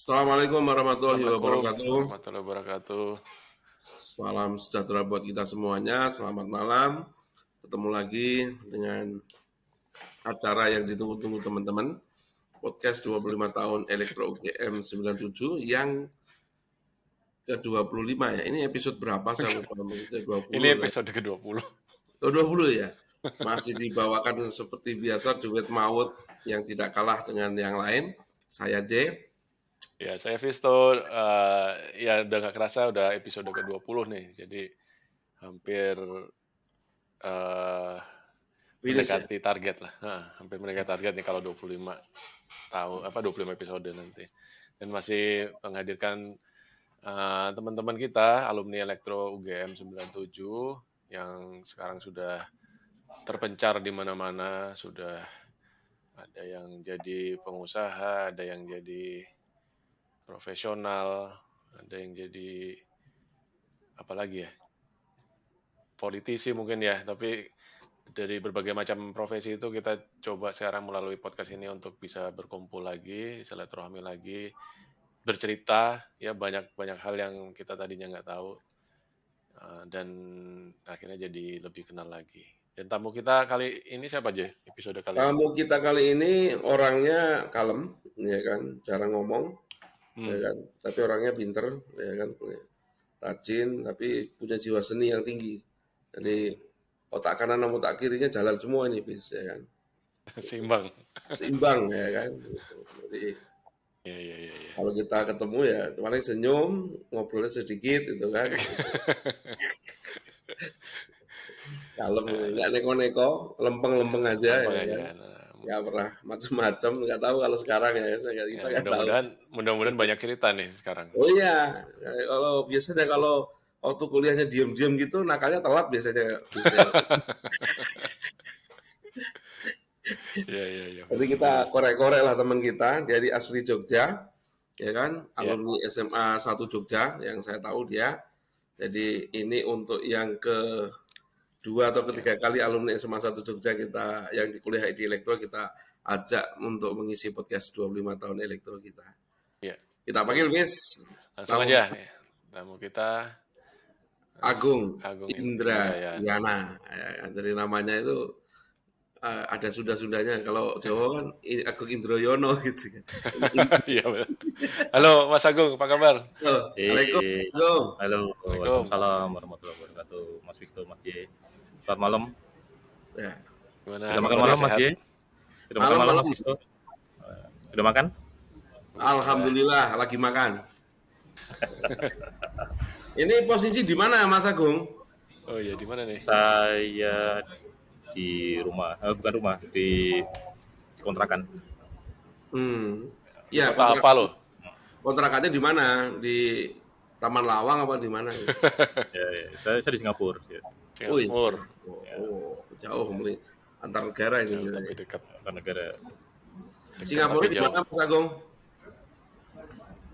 Assalamualaikum warahmatullahi Assalamualaikum wabarakatuh. warahmatullahi wabarakatuh. Salam sejahtera buat kita semuanya. Selamat malam. Ketemu lagi dengan acara yang ditunggu-tunggu teman-teman. Podcast 25 tahun Elektro UGM 97 yang ke-25 ya. Ini episode berapa? Saya lupa. Mungkin Ini 20 lah. episode ke-20. Oh, 20 ya. Masih dibawakan seperti biasa duet maut yang tidak kalah dengan yang lain. Saya J. Ya, saya Visto. Ya, udah gak kerasa udah episode ke-20 nih. Jadi hampir eh, Finish ya. mendekati target lah. Hampir mendekati target nih kalau 25 25 episode nanti. Dan masih menghadirkan teman-teman kita alumni Elektro UGM 97 yang sekarang sudah terpencar di mana-mana, sudah ada yang jadi pengusaha, ada yang jadi profesional, ada yang jadi apa lagi ya, politisi mungkin ya, tapi dari berbagai macam profesi itu kita coba sekarang melalui podcast ini untuk bisa berkumpul lagi, silaturahmi lagi, bercerita ya banyak hal yang kita tadinya nggak tahu dan akhirnya jadi lebih kenal lagi. Dan tamu kita kali ini siapa aja episode kali ini? Tamu kita kali ini orangnya kalem, ya kan, jarang ngomong, ya Hmm. kan, tapi orangnya pinter, ya kan, rajin, tapi punya jiwa seni yang tinggi. Jadi otak kanan dan otak kirinya jalan semua ini, bis, ya kan, Seimbang. seimbang, ya kan. Jadi Iya, iya, iya, iya. kalau kita ketemu ya, paling senyum, ngobrolnya sedikit, gitu kan, kalem, Nah, nggak neko-neko, lempeng-lempeng aja, lempeng ya kan. aja. Nah, Nggak pernah macem-macem, nggak tahu kalau sekarang ya, kita ya, nggak tahu. mudah-mudahan banyak cerita nih sekarang. Oh iya, kalau biasanya kalau waktu kuliahnya diem-diem gitu, nakalnya telat biasanya. Biasanya. Iya, iya, iya, Jadi betul kita juga. korek-korek lah teman kita dari asli Jogja, ya kan, Ya, alumni SMA 1 Jogja yang saya tahu dia. Jadi ini untuk yang kedua atau ya, ketiga kali alumni SMA 1 Jogja kita yang di kuliah di elektro kita ajak untuk mengisi podcast 25 tahun elektro kita. ya, Kita betul. panggil Miss Langsung tamu aja. Ya. Tamu kita Mas Agung Agung Indra Indrayana. Yana. Ya, kan. Dari namanya itu ada Sunda-Sundanya. Kalau Jawa kan Agung Indroyono gitu kan. Iya, betul. Halo Mas Agung, apa kabar? Assalamualaikum, Eh, Agung. halo, Assalamualaikum. Waalaikumsalam warahmatullahi wabarakatuh. Mas Victor, Mas J. Selamat malam. Ya. Gimana Sudah makan kabarnya, malam, Mas sehat? J? Sudah makan malam, Malam-malam, Mas Victor? Sudah makan? Alhamdulillah. alhamdulillah lagi makan. Ini posisi di mana, Mas Agung? Oh iya, di mana nih? Saya di rumah, bukan rumah, di kontrakan. Di Ya, kota apa lo? kontrakannya di mana? Di Taman Lawang apa di mana? Saya di Singapura. Ya. Wih, Singapura. jauh antar negara ini. Jauh tapi dekat. Karena negara. Singapura Tapi di jauh. mana, Mas Agung?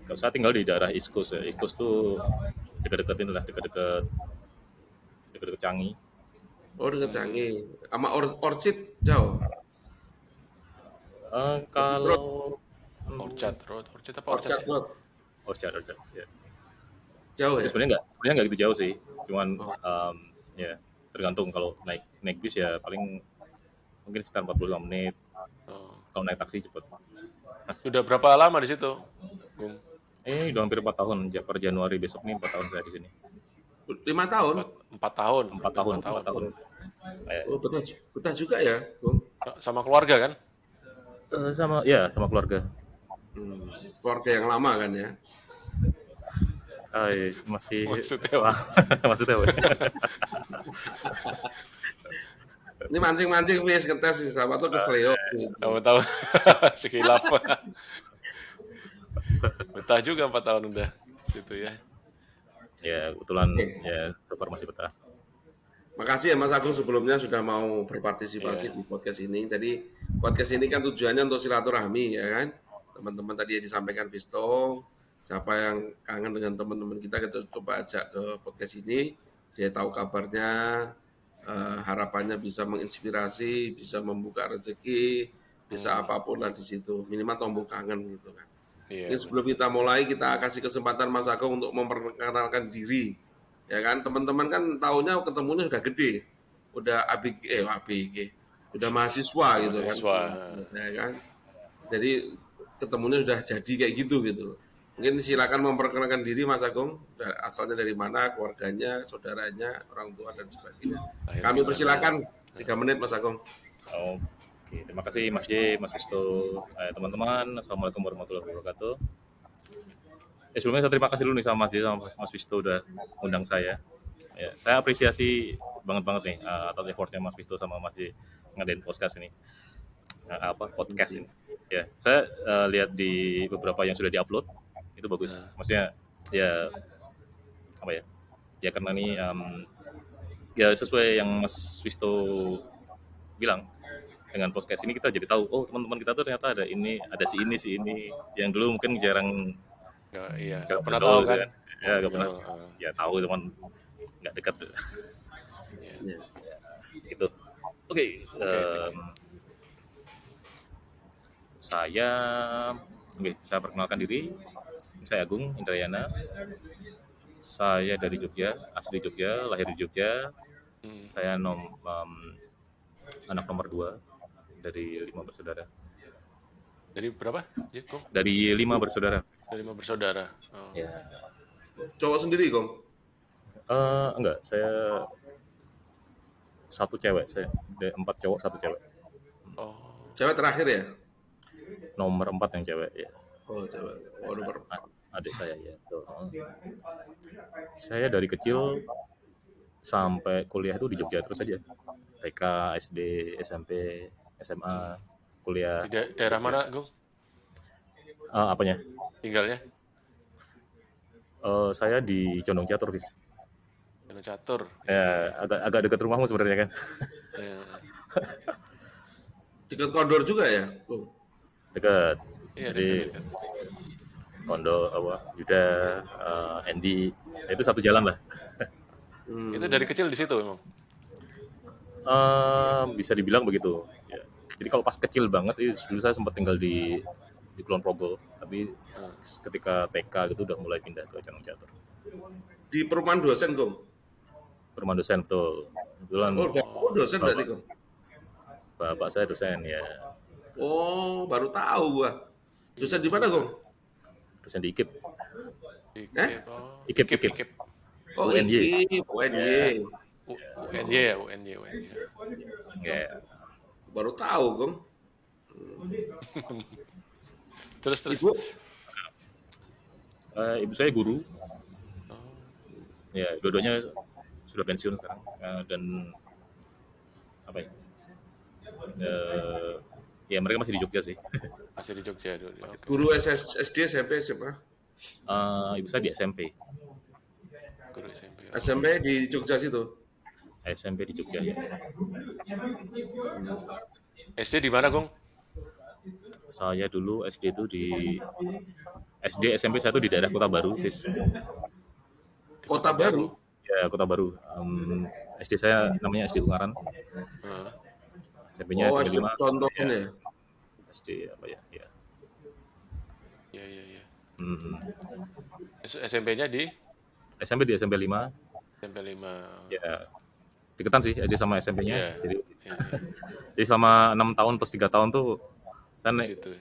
Kalau saya tinggal di daerah East Coast ya. East Coast tuh dekat-dekat inilah, dekat-dekat Changi. Oh, dekat Canggih. Sama Orchid jauh. Road, Kalau Orchard Road. Orchard apa Orchard Orchard sih? Road. Orchard, ya. Jauh ya? Sebenarnya nggak gitu jauh sih. Cuman Oh. ya tergantung kalau naik bis ya paling mungkin sekitar 45 menit. Oh. Kalau naik taksi cepet. Sudah berapa lama di situ, Bung? Udah hampir 4 tahun. Per Januari besok nih 4 tahun saya di sini. 5 tahun? 4 tahun. 4 tahun. 4 tahun. Oh, betah juga ya, Bung. Sama keluarga kan? Sama keluarga. Keluarga yang lama kan ya. Masih Maksudnya apa? maksudnya apa? Ini mancing-mancing wis ngetes sih, sama tuh kesleo. Tahu-tahu sekilap. Betah juga 4 tahun udah gitu ya. Ya kebetulan ya so far masih betah. Makasih ya Mas Agung sebelumnya sudah mau berpartisipasi di podcast ini. Tadi podcast ini kan tujuannya untuk silaturahmi ya kan. Teman-teman tadi yang disampaikan Visto, siapa yang kangen dengan teman-teman kita coba ajak ke podcast ini. Dia tahu kabarnya, harapannya bisa menginspirasi, bisa membuka rezeki, bisa apapun lah di situ. Minimal tombol kangen gitu kan. Iya, Ini sebelum kita mulai, kita kasih kesempatan Mas Agung untuk memperkenalkan diri. Ya kan, teman-teman kan taunya ketemunya udah gede. Udah ABG, udah mahasiswa gitu kan. mahasiswa. Ya kan. Jadi ketemunya udah jadi kayak gitu gitu. Mungkin silakan memperkenalkan diri Mas Agung, asalnya dari mana, keluarganya, saudaranya, orang tua dan sebagainya. Lahir Kami di mana. persilakan 3 menit Mas Agung. Oke, terima kasih Mas J, Mas Wisto, teman-teman. Assalamualaikum warahmatullahi wabarakatuh. Sebelumnya saya terima kasih dulu nih sama Mas J sama Mas Wisto udah undang saya. Ya, saya apresiasi banget nih atas effortnya Mas Wisto sama Mas J ngadain podcast ini. Podcast ini. Ya, saya lihat di beberapa yang sudah diupload itu bagus. Maksudnya ya apa ya? Ya karena ini ya sesuai yang Mas Wisto bilang, dengan podcast ini kita jadi tahu, oh teman-teman kita tuh ternyata ada ini, ada si ini yang dulu mungkin jarang Iya, nggak pernah tahu tahu kan? ya nggak pernah Ngobrol, ya tahu teman nggak dekat iya. gitu. Oke, saya perkenalkan diri, saya Agung Indrayana, saya dari Jogja, asli Jogja, lahir di Jogja. Saya anak nomor 2 dari 5 bersaudara. Dari berapa? Kong? Dari 5 bersaudara. Dari 5 bersaudara. Oh. Ya. Cowok sendiri, Gong? Enggak, saya 1 cewek, saya 4 cowok 1 cewek. Oh. Cewek terakhir ya? Nomor 4 yang cewek ya. Oh, cewek. Oh, nomor 4. Adik saya ya. Tuh. Saya dari kecil sampai kuliah itu di Jogja terus aja. TK, SD, SMP, SMA, kuliah. Di daerah mana, Gung? Apanya? Tinggalnya? Saya di Condong Catur, Bis. Condong Catur. Ya, agak dekat rumahmu sebenarnya kan. Ya. Dekat Kondor juga ya? Dekat. Iya, Jadi dekat. Kondo, Yuda, Andy, itu satu jalan lah. Itu dari kecil di situ emang? Bisa dibilang begitu. Ya. Jadi kalau pas kecil banget, dulu saya sempat tinggal di Kulon Progo, tapi ketika TK gitu udah mulai pindah ke Condong Catur. Di perumahan dosen, Gong? Perumahan dosen, betul. Kebetulan dosen berarti, Gong? Bapak saya dosen, ya. Oh, baru tahu gua. Dosen di mana, Gong? Dosen di IKIP. IKIP. Oh, UNY. UNY. UNY ya, UNY. Ya. Baru tahu, Gong. Terus. Ibu? Ibu saya guru. Ya, dua-duanya sudah pensiun sekarang. Dan apa ya? Ya mereka masih di Jogja sih. Masih di Jogja dulu. Okay. Guru SD, SMP, SMA? Ibu saya di SMP. Guru SMP. SMP di Jogja situ? SMP di Jogja ya. SD di mana, Gong? Saya dulu SD itu di SD SMP saya tuh di daerah Kota Baru, Bis. Kota Baru? Ya, Kota Baru. SD saya namanya SD Ungaran. SMP-nya SD 5. Contohnya. SD apa ya? Ya. Iya. SMP-nya di? SMP di SMP 5. SMP 5. Ya. Deketan sih SD sama SMP-nya. Yeah. Jadi selama 6 tahun plus 3 tahun tuh saya naik situ.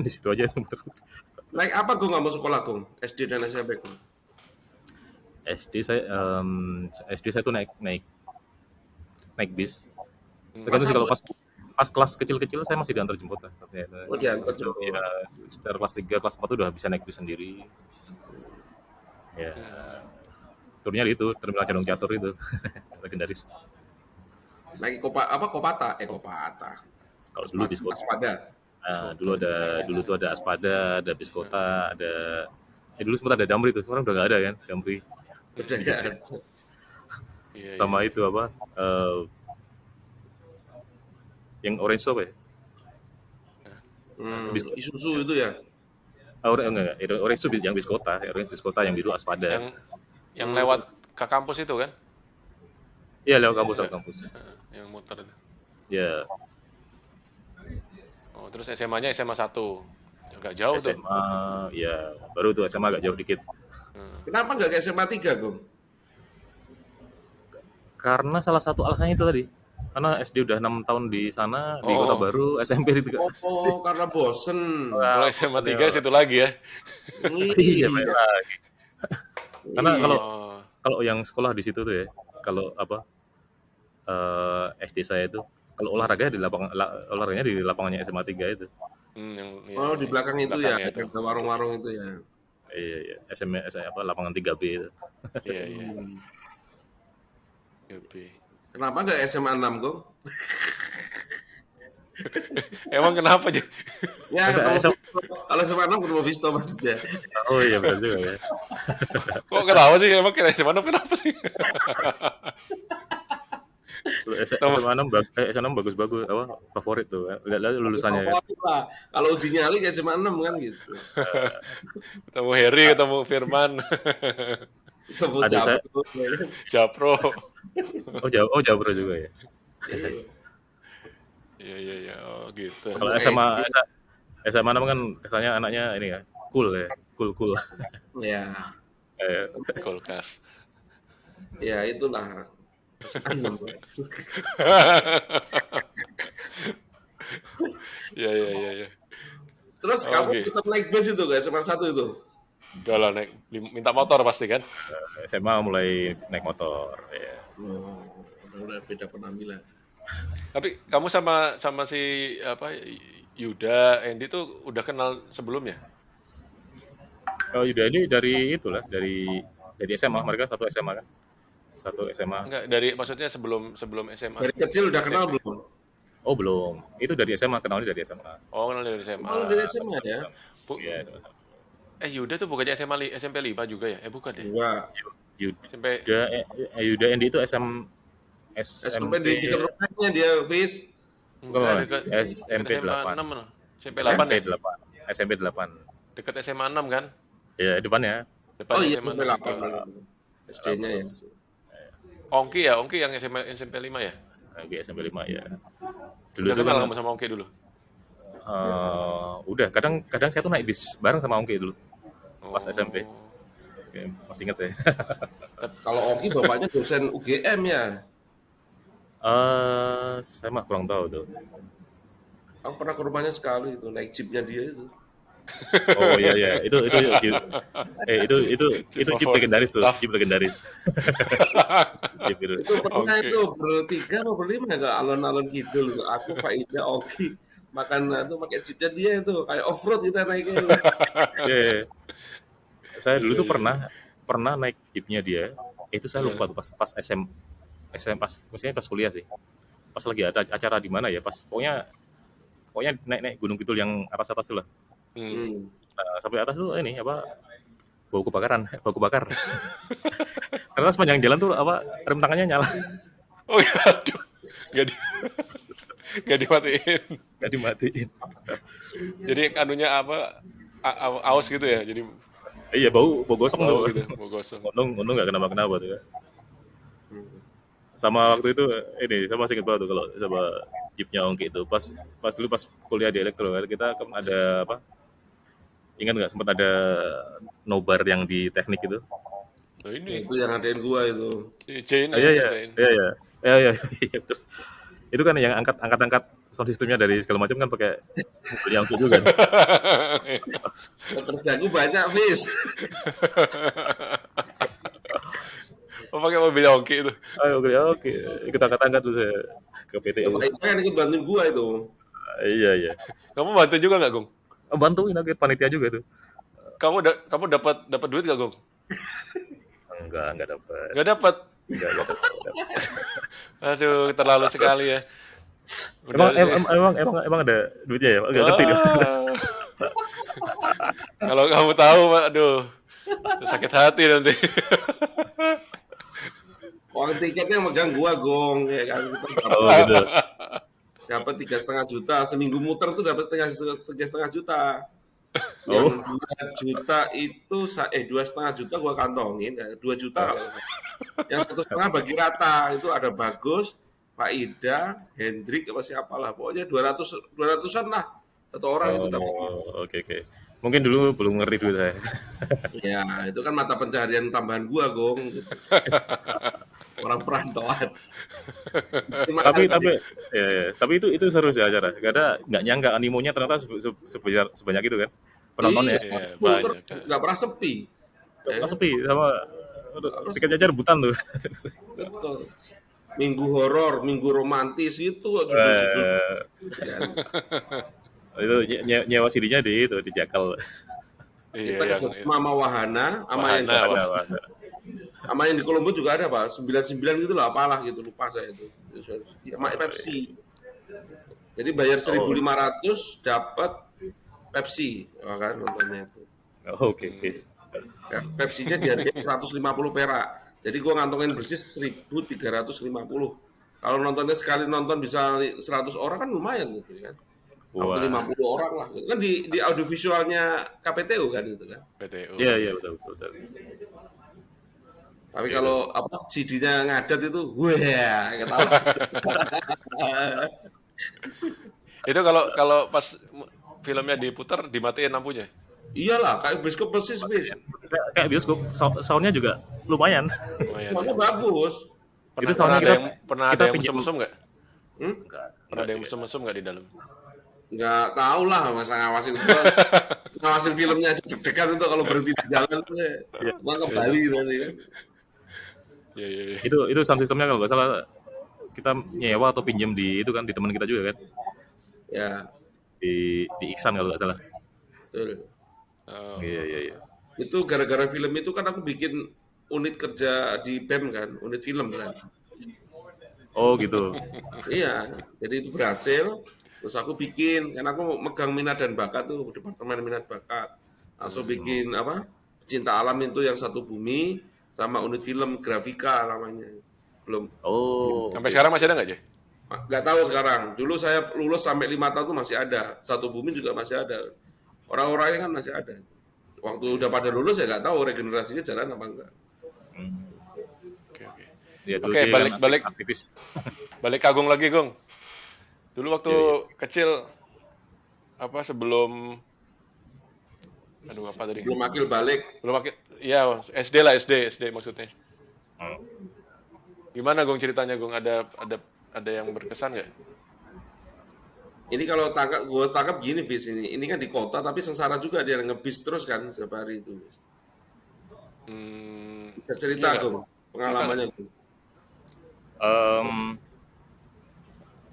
di situ aja tuh. Naik apa gue nggak mau sekolah, Gong? SD dan SMP, Gong? SD saya tuh naik bis. Tergantung sih kalau pas kelas kecil-kecil saya masih diantar jemput lah. Oh, diantar jemput. Ya, sekitar kelas 3, kelas 4 tuh udah bisa naik bis sendiri. Ya. Turunnya itu terminal Condong Catur itu. Legendaris. Naik Kopata. Kalau dulu bis kota. Aspada. Nah, dulu tuh ada Aspada, ada bis kota, ada dulu sempat ada Damri tuh. Sekarang udah nggak ada kan Damri. Udah nggak ada. Sama itu apa? Yang orange shop ya? Isuzu itu ya? Enggak. Orange itu yang bis kota. Orange bis kota yang biru Aspada. Yang lewat ke kampus itu kan? Iya, lewat kampus. Yang muter itu. Ya. Oh, terus SMA-nya SMA 1. Agak jauh tuh. SMA, ya baru tuh SMA agak jauh dikit. Kenapa nggak ke SMA 3, Gong? Karena salah satu alasannya itu tadi. Karena SD udah 6 tahun di sana, di Kota Oh, Baru, SMP itu Oh, karena bosen. kalau SMA 3 situ lagi ya. Iya, Iya. balik lagi. Karena Iya. kalau yang sekolah di situ tuh ya, kalau SD saya itu kalau olahraganya di lapangannya SMA 3 itu. Oh, di belakang itu ya, belakangnya itu. ada warung-warung itu ya. Iya, lapangan 3B itu. Iya. GB. Kenapa nggak SMA 6, Gong? Emang kenapa aja? Ya, Ada kalau SMA 6 ketemu Visto maksudnya. Oh iya benar juga ya. Kok kenapa sih? Emang kira SMA 6 kenapa sih? SMA 6 bagus-bagus favorit tuh. Lihat lulusannya ya. Kalau uji nyali kayak SMA 6 kan gitu. Ketemu Heri, ketemu Firman, Ketemu Adik saya- Japro. Japro. Oh Jabro juga ya. Iya. Oh gitu. Kalau SMA 6 kan kesannya anaknya ini ya, cool ya. Cool. Ya, Eh, Kulkas. ya itulah. SMA 6. Iya. Terus Oh, kamu oke. tetap naik bus itu gak SMA 1 itu? Udah lah minta motor pasti kan? SMA mulai naik motor ya. Oh, udah beda penampilan. Tapi kamu sama si Yuda, Andy tuh udah kenal sebelumnya? Oh Yuda ini dari SMA, mereka satu SMA kan. Satu SMA. Enggak, maksudnya sebelum SMA. Dari kecil udah kenal SMP. belum? Oh belum. Itu dari SMA, kenalnya dari SMA. Oh, kenal dari SMA. Oh, dari SMA ya? Iya. Yuda tuh bukannya SMP 5 juga ya? Bukan ya? Enggak. SMP Yuda Endi itu SMP di dekat rumahnya dia, Fis. dekat SMP SMA 8. 6 SMP 8 ya? SMP 8. Dekat SMA 6 kan? Ya, depannya. Depan Oh iya, SMA SMP 6 8. itu. SD-nya ya. Ongki yang SMP 5 ya? Oke, SMP 5 ya. Dulu Udah itu kenal kan kamu sama Ongki dulu? udah kadang saya tuh naik bis bareng sama Ongki dulu. Pas SMP. Oh. Oke, masih ingat saya. Kalau Oki bapaknya dosen UGM ya. Saya mah kurang tahu tuh. Aku pernah ke rumahnya sekali itu, naik jeepnya dia itu. Oh iya, itu jeep legendaris tuh, jeep legendaris. Jeep itu. Itu pernah Oke. itu bertiga atau berlima ke alon-alon kidul. Aku Faida, Oki makan itu pakai jeepnya dia itu kayak off road kita naiknya. Iya. Saya dulu tuh Iya. pernah naik jeepnya dia. Itu saya lupa tuh pas maksudnya pas kuliah sih. Pas lagi ada acara di mana ya? Pokoknya naik Gunung Kidul yang atas tuh lah. Nah, sampai atas tuh ini bau kebakar. Karena sepanjang jalan tuh rem tangannya nyala, Oh iya, aduh. Nggak dimatiin. nggak dimatiin. Jadi anunya aus gitu ya. Jadi Iya bau gosong bau tuh. gitu, bau gosong. Untung nggak kenapa tuh ya. Sama waktu itu saya masih ingat banget tuh kalau sama jeepnya Ongki itu pas kuliah di elektro kan kita ada ingat nggak sempat ada nobar yang di teknik itu? Nah, ini Itu yang ngadain gua itu. si Jane Iya betul. Itu kan yang angkat sound systemnya dari segala macam kan pakai mobilnya Ongki juga. Kerjaku banyak, Fis. Oh, pakai mobil Ongki itu. Oke. Ikut angkat tuh saya ke PT. Bapak itu kan ikut bantuin gua itu. Iya. Kamu bantu juga nggak, Gong? Bantuin aku panitia juga tuh. Kamu dapat duit nggak, Gong? Enggak dapat. Nggak dapat. Enggak dapat. Aduh, terlalu sekali ya. Emang ada duitnya ya? Enggak ngerti dia. Kalau kamu tahu, aduh, sakit hati nanti. Uang tiketnya megang gua, Gong. Ya kan kita Oh gitu. dapat 3,5 juta. Seminggu muter tuh dapat setengah juta. Oh. Yang 2 juta itu 2,5 juta gua kantongin, 2 juta. Yang 1,5 bagi rata. Itu ada Bagus, Pak Ida, Hendrik apa siapalah. Pokoknya 200-an lah. Satu orang itu dapat. Oh, oke. Mungkin dulu belum ngerti dulu saya. Ya, itu kan mata pencaharian tambahan gua, Gong. Gitu. Orang perantauan. Terima Tapi kasih. tapi itu seru sih acara. Karena nggak nyangka animonya ternyata sebanyak itu kan penontonnya. Iya, full banyak. terus, nggak pernah sepi. Nggak Ya, pernah sepi sama terus tiket jajar rebutan tuh. betul. Minggu horor, minggu romantis itu judul-judul. Eh, Kan. itu nyewa CD-nya di Jakal. Iya, Kita kerja sama Wahana, Wahana. sama yang di Kolombo juga ada Pak, 99 gitu lah, apalah gitu, lupa saya itu. Sama Pepsi. Jadi bayar 1.500 dapat Pepsi, kan nontonnya itu. Oke. Pepsinya dihargai 150 perak. Jadi gua ngantongin bersih 1.350. Kalau nontonnya sekali nonton bisa 100 orang kan lumayan gitu kan. Atau 50 orang lah. Gitu. Kan di audiovisualnya KPTU kan gitu kan. PTU. Iya betul. Tapi kalau apa CD-nya ngadat itu, wah, ketawa. Itu kalau pas filmnya diputar dimatiin lampunya. Iyalah, kayak bioskop persis, bis. Kayak bioskop, soundnya juga lumayan. Lumayan. Soalnya bagus. Itu soundnya Pernah ada yang mesum-mesum nggak? Hmm? Pernah ada yang mesum-mesum nggak di dalam? Nggak tahu lah, masa ngawasin gua. Ngawasin filmnya aja deg-degan itu kalau berhenti di jalan tuh. Gua ke Bali nanti kan. Iya. Itu sound sistemnya kalau nggak salah kita nyewa atau pinjam di itu kan di teman kita juga kan. Ya, Di Iksan kalau nggak salah. betul. Oh, Iya. Itu gara-gara film itu kan aku bikin unit kerja di BEM kan, unit film kan. Oh gitu. Iya, jadi itu berhasil. Terus aku bikin, kan aku megang minat dan bakat tuh, departemen minat bakat. Langsung bikin apa? Pecinta alam itu yang satu bumi, sama unit film grafika namanya. Belum, Oh. Sampai sekarang masih ada nggak, Jay? nggak tahu sekarang. Dulu saya lulus sampai 5 tahun tuh masih ada. Satu bumi juga masih ada. Orang-orangnya kan masih ada. Waktu udah pada lulus ya nggak tahu regenerasinya jalan apa enggak. Oke. Ya, Oke, balik aktivis. balik ke Agung lagi, Gung. Dulu waktu kecil apa sebelum apa tadi? Belum akil balik. Iya, SD lah, SD maksudnya. Oh. Gimana, Gung, ceritanya, Gung? Ada yang berkesan nggak? Ini kalau gue tangkap gini bis ini. Ini kan di kota tapi sengsara juga dia ngebis terus kan setiap hari itu. Bisa cerita Iya, Gung, pengalamannya Gung.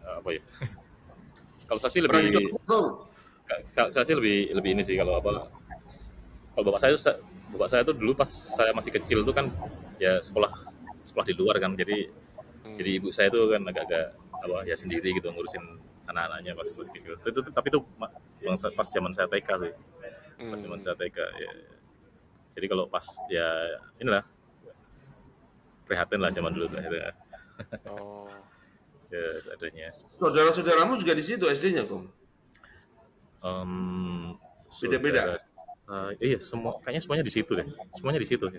Apa ya? Kalau saya sih lebih ini sih kalau bapak saya tuh dulu pas saya masih kecil tuh kan ya sekolah di luar kan, jadi ibu saya tuh kan agak-agak ya sendiri gitu ngurusin anak-anaknya pas masih kecil. Tapi itu pas zaman saya TK sih, pas zaman saya TK ya. Jadi kalau pas ya inilah prihatin lah zaman dulu akhirnya. Oh. Ya adanya. Saudara-saudaramu juga di situ SD-nya Gung? Beda-beda. Iya, kayaknya semuanya di situ deh. Semuanya di situ.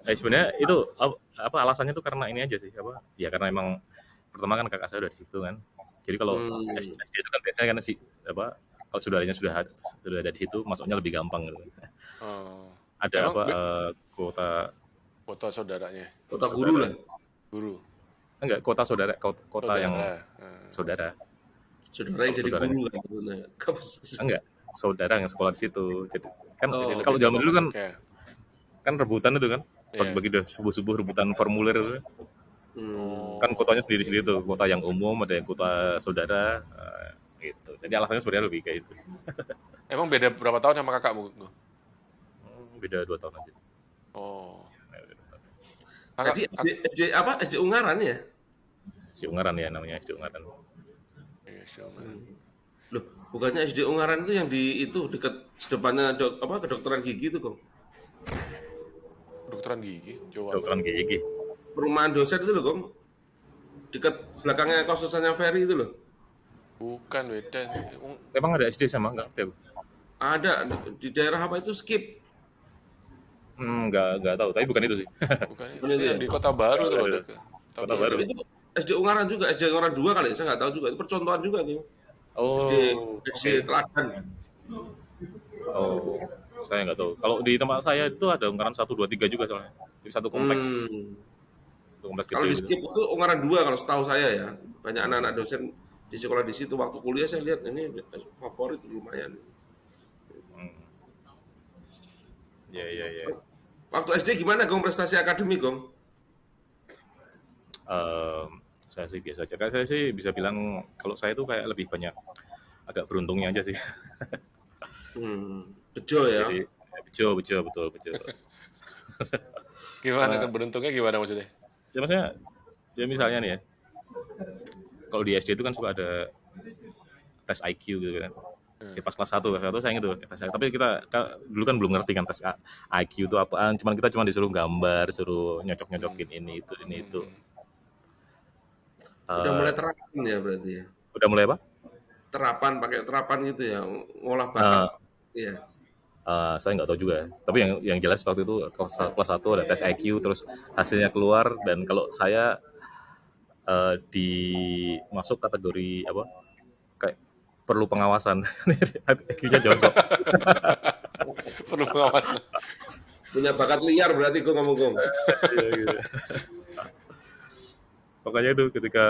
Sebenarnya itu apa alasannya tuh karena ini aja sih, ya karena emang pertama kan kakak saya udah di situ kan. Jadi kalau SD itu kan biasanya kan kalau saudaranya sudah ada di situ, masuknya lebih gampang gitu. Oh. Ada Emang kota saudaranya? Kota guru lah. Guru. Enggak, kota saudara, kota yang saudara. Saudara yang jadi guru kan. Enggak, saudara yang sekolah di situ. Jadi kan kalau zaman dulu kan rebutan itu kan. Bagi udah subuh-subuh rebutan formulir itu. Kan kotanya sendiri-sendiri tuh, kota yang umum, ada yang kota saudara gitu. Jadi alasannya sebenarnya lebih kayak itu. Emang beda berapa tahun sama kakakmu? Beda 2 tahun aja. Oh. Tadi SD Ungaran ya? SD Ungaran ya namanya, SD Ungaran. Loh, bukannya SD Ungaran itu yang di itu dekat depannya kedokteran gigi itu, Kong? Kedokteran gigi, Kedokteran gigi. Perumahan dosen itu loh, Kong. Dekat belakangnya kos-kosannya Ferry itu loh. Bukan, beda. Emang ada SD sama enggak? Ada di daerah apa itu Skip? Enggak tahu, tapi bukan itu sih. Bukan itu yang di Kota Baru tuh ada. Kota Baru. Itu SD Ungaran juga, SD Ungaran 2 kali, saya nggak tahu juga. Itu percontohan juga nih. SD Oh, SD oke. Teladan. Oh, saya nggak tahu. Kalau di tempat saya itu ada Ungaran 1, 2, 3 juga soalnya. Jadi Hmm. satu kompleks Kalau gede di gitu. Skip itu Ungaran 2 kalau setahu saya ya. Banyak anak-anak dosen di sekolah di situ waktu kuliah saya lihat ini favorit lumayan. Hmm. Ya, ya, ya. Waktu SD gimana Gong prestasi akademik Gong? Em, saya sih biasa aja. Kayak saya sih bisa bilang kalau saya tuh kayak lebih banyak agak beruntungnya aja sih. Bejo ya. Jadi bejo, bejo, betul, bejo. Gimana kan Karena beruntungnya gimana maksudnya? ya maksudnya ya misalnya nih ya, kalau di SD itu kan suka ada tes IQ gitu kan. Hmm. Ya, pas kelas 1 saya ingat tuh tes IQ. Tapi dulu kan belum ngerti kan tes IQ itu apaan. Kita cuma disuruh gambar, suruh Hmm. nyocok-nyocokin ini itu. Hmm. Udah mulai Eh, terapan ya berarti ya. udah mulai apa? Terapan pakai terapan gitu ya, ngolah bakat. Eh, Iya. saya nggak tahu juga. Tapi yang jelas waktu itu kelas 1 ada tes IQ, terus hasilnya keluar dan kalau saya di masuk kategori apa? Kayak perlu pengawasan. IQ-nya jongkok. Perlu pengawasan. Punya bakat liar berarti Gong ngomong Gong. Iya, gitu. Pokoknya itu ketika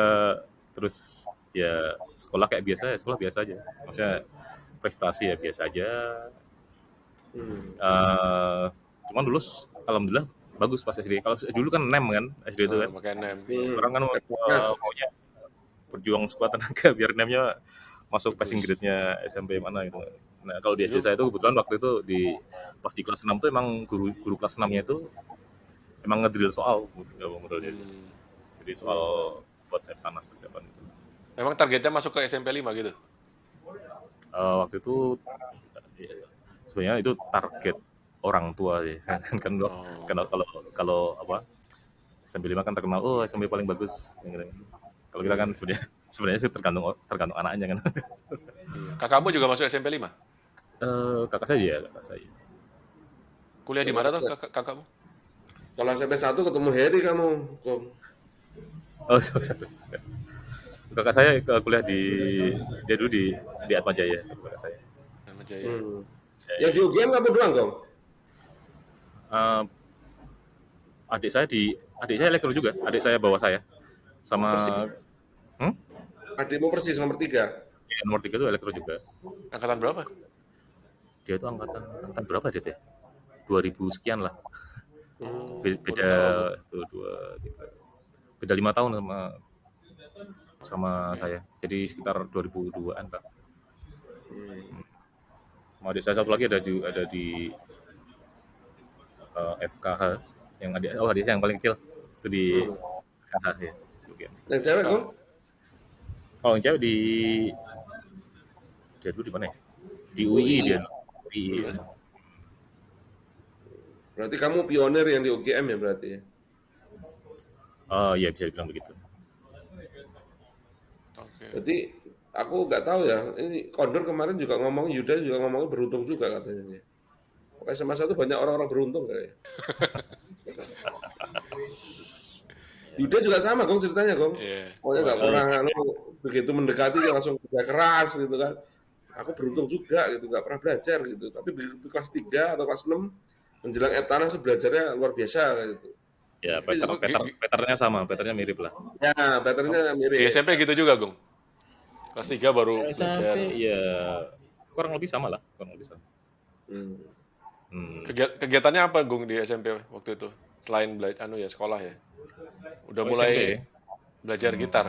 terus ya sekolah kayak biasa ya sekolah biasa aja. Maksudnya prestasi ya biasa aja. Hmm. Eh, cuman lulus alhamdulillah bagus pas SD. Kalau dulu kan NEM kan SD itu kan. Pakai NEM, iya. Orang kan Yes. maunya berjuang sekuat tenaga biar NEM-nya masuk passing Bagus. grade-nya SMP mana gitu. Nah, kalau di SD Dulu, saya itu kebetulan waktu itu pas di kelas 6 tuh emang guru kelas 6-nya itu emang ngedrill soal modelnya itu. hmm, Jadi soal buat Eptanas persiapan itu. emang targetnya masuk ke SMP 5 gitu? Waktu itu ya, sebenarnya itu target orang tua ya kan Oh, kalau kalau kalau apa SMP 5 kan terkenal SMP paling bagus gitu. Kalau kita kan iya, sebenarnya sebenarnya sih tergantung anaknya kan. iya. Kakakmu juga masuk SMP 5? Kakak saya. Kuliah di mana tuh kakakmu? Kalau SMP 1 ketemu Harry kamu Gong. Oh, sorry. Kakak saya kuliah dia dulu di Atmajaya kakak saya. Nama Jaya. Hmm. Ya, Yang ya. di UGM kamu doang Gong? Eh, adik saya elektro juga, adik saya bawa saya sama Persis. hmm? Adikmu persis nomor 3. Ya, nomor 3 itu elektro juga. Angkatan berapa? Dia itu angkatan berapa dia teh? 2000 sekian lah. Udah Beda sama berarti. tuh 2 3. Beda 5 tahun sama saya. Jadi sekitar 2002-an lah. Sama adik saya satu lagi ada di FKH yang adik saya yang paling kecil itu di FKH ya. Yang cewek Gong? Oh, yang cewek dia dulu di mana ya? Di UI UI. dia. UI. Berarti kamu pionir yang di UGM ya berarti ya? Oh iya bisa dibilang begitu. Oke. Berarti aku nggak tahu ya. Ini Kondor kemarin juga ngomong, Yuda juga ngomongnya beruntung juga katanya. Pokoknya SMA 1 banyak orang-orang beruntung kayaknya. Yuda juga sama Gong ceritanya Gong. Iya. Pokoknya nggak Oh, pernah begitu mendekati dia langsung kerja keras gitu kan. Aku beruntung juga gitu, nggak pernah belajar gitu. Tapi begitu kelas 3 atau kelas 6 menjelang Eptanas belajarnya luar biasa gitu. ya Tapi patternnya mirip lah. ya patternnya Di mirip. SMP gitu juga, Gung. Kelas 3 baru SMP belajar. ya kurang lebih sama lah, kurang lebih sama. Hmm. Kegiatannya apa, Gung, di SMP waktu itu? Selain belajar sekolah ya. Udah Oh, mulai SMP. belajar gitar.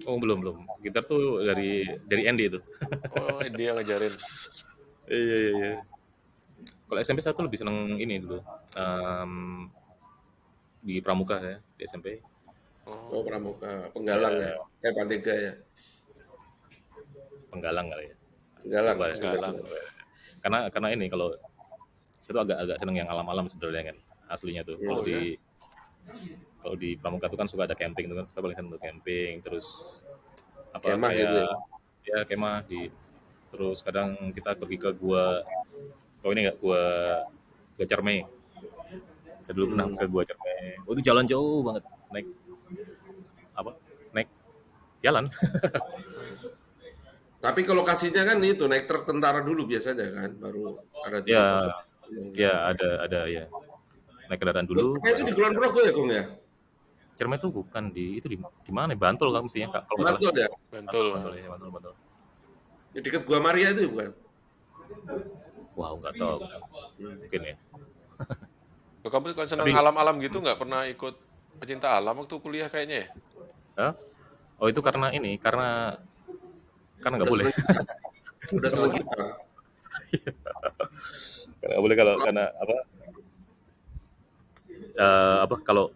Oh, belum. Gitar tuh dari Andy itu. Oh, dia ngajarin. Iya. Kalau SMP saya tuh lebih seneng ini dulu. Di Pramuka ya, di SMP. Oh, Oh, pramuka, penggalang ya. Ya, Pandega ya. Penggalang kali ya. Penggalang. Coba ya. Penggalang. Karena ini kalau saya tuh agak seneng yang alam-alam sebenarnya kan aslinya tuh. Oh, ya? Kalau di Pramuka tuh kan suka ada camping tuh kan. Saya paling seneng tuh camping terus apa Kemah gitu ya. ya kemah terus kadang kita pergi ke gua ini enggak gua Cermai. Saya dulu pernah ke gua Cermai. Oh, itu jalan jauh banget naik jalan. Tapi ke lokasinya kan itu naik truk tentara dulu biasanya kan, baru ada titik Ya, pos. ya ada ya. Naik kendaraan Terus dulu. itu di Kulon Progo ya, Gong ya? Cermet itu bukan di mana? Ya? Bantul kan mestinya Kak, kalau nggak salah. Bantul ya? Bantul. Bantul. Di dekat Gua Maria itu bukan? Wow, nggak tahu. Mungkin ya. Tuh, kamu kan senang Tapi alam-alam gitu nggak pernah ikut pecinta alam waktu kuliah kayaknya ya? Hah? Oh itu karena nggak Udah boleh. seneng kita. Udah seneng kita. Karena nggak boleh karena apa kalau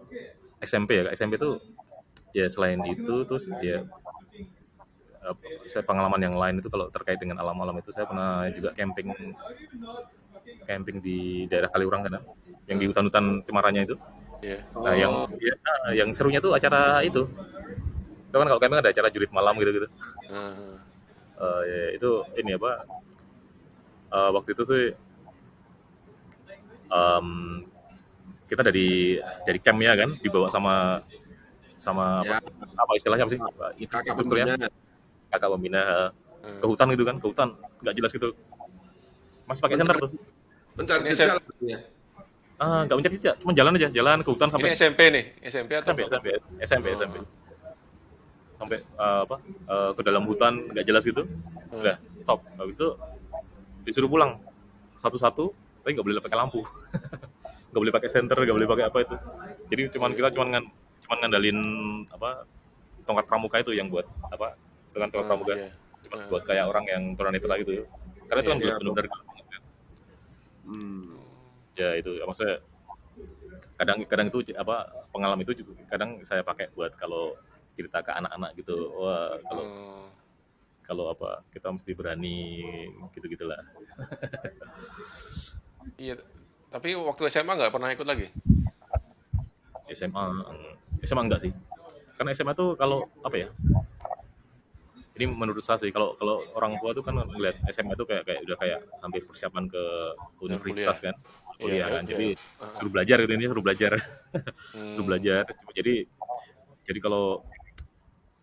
SMP ya Kak, SMP itu ya selain itu terus ya saya pengalaman yang lain itu kalau terkait dengan alam-alam itu saya pernah juga camping di daerah Kaliurang kan, yang di hutan-hutan Cimaranya itu. Iya. Nah, yang serunya tuh acara itu. Itu kan kalau camping ada acara jurit malam gitu-gitu. Nah, Ya, itu ini waktu itu tuh em, kita dari campnya kan dibawa sama Ya, apa istilahnya apa sih? kakak Instrukturnya pembina. kakak pembina ke hutan gitu kan, ke hutan nggak jelas gitu. Masih pakai senter tuh. Mencari ini jejak ya. Nggak mencari jejak, cuma jalan ke hutan ini sampai SMP nih, SMP atau SMP. Sampai ke dalam hutan nggak jelas gitu. Udah stop. Habis itu disuruh pulang satu-satu, tapi nggak boleh pakai lampu, nggak boleh pakai senter, nggak boleh pakai apa itu. Jadi kita cuman ngandalin tongkat pramuka itu yang buat dengan tongkat pramuka, iya. cuma buat kayak orang yang tunanetra gitu. Karena itu kan Iya, benar-benar gelap banget kan. Ya itu maksudnya kadang itu pengalaman itu juga kadang saya pakai buat kalau cerita ke anak-anak gitu. Wah, kalau kita mesti berani gitu-gitulah. Iya, tapi waktu SMA nggak pernah ikut lagi? SMA enggak sih. Karena SMA tuh kalau ini menurut saya sih kalau orang tua tuh kan ngeliat SMA tuh kayak udah kayak hampir persiapan ke universitas kan, kuliah kan. Jadi suruh belajar gitu, ini suruh belajar. Suruh belajar. Jadi kalau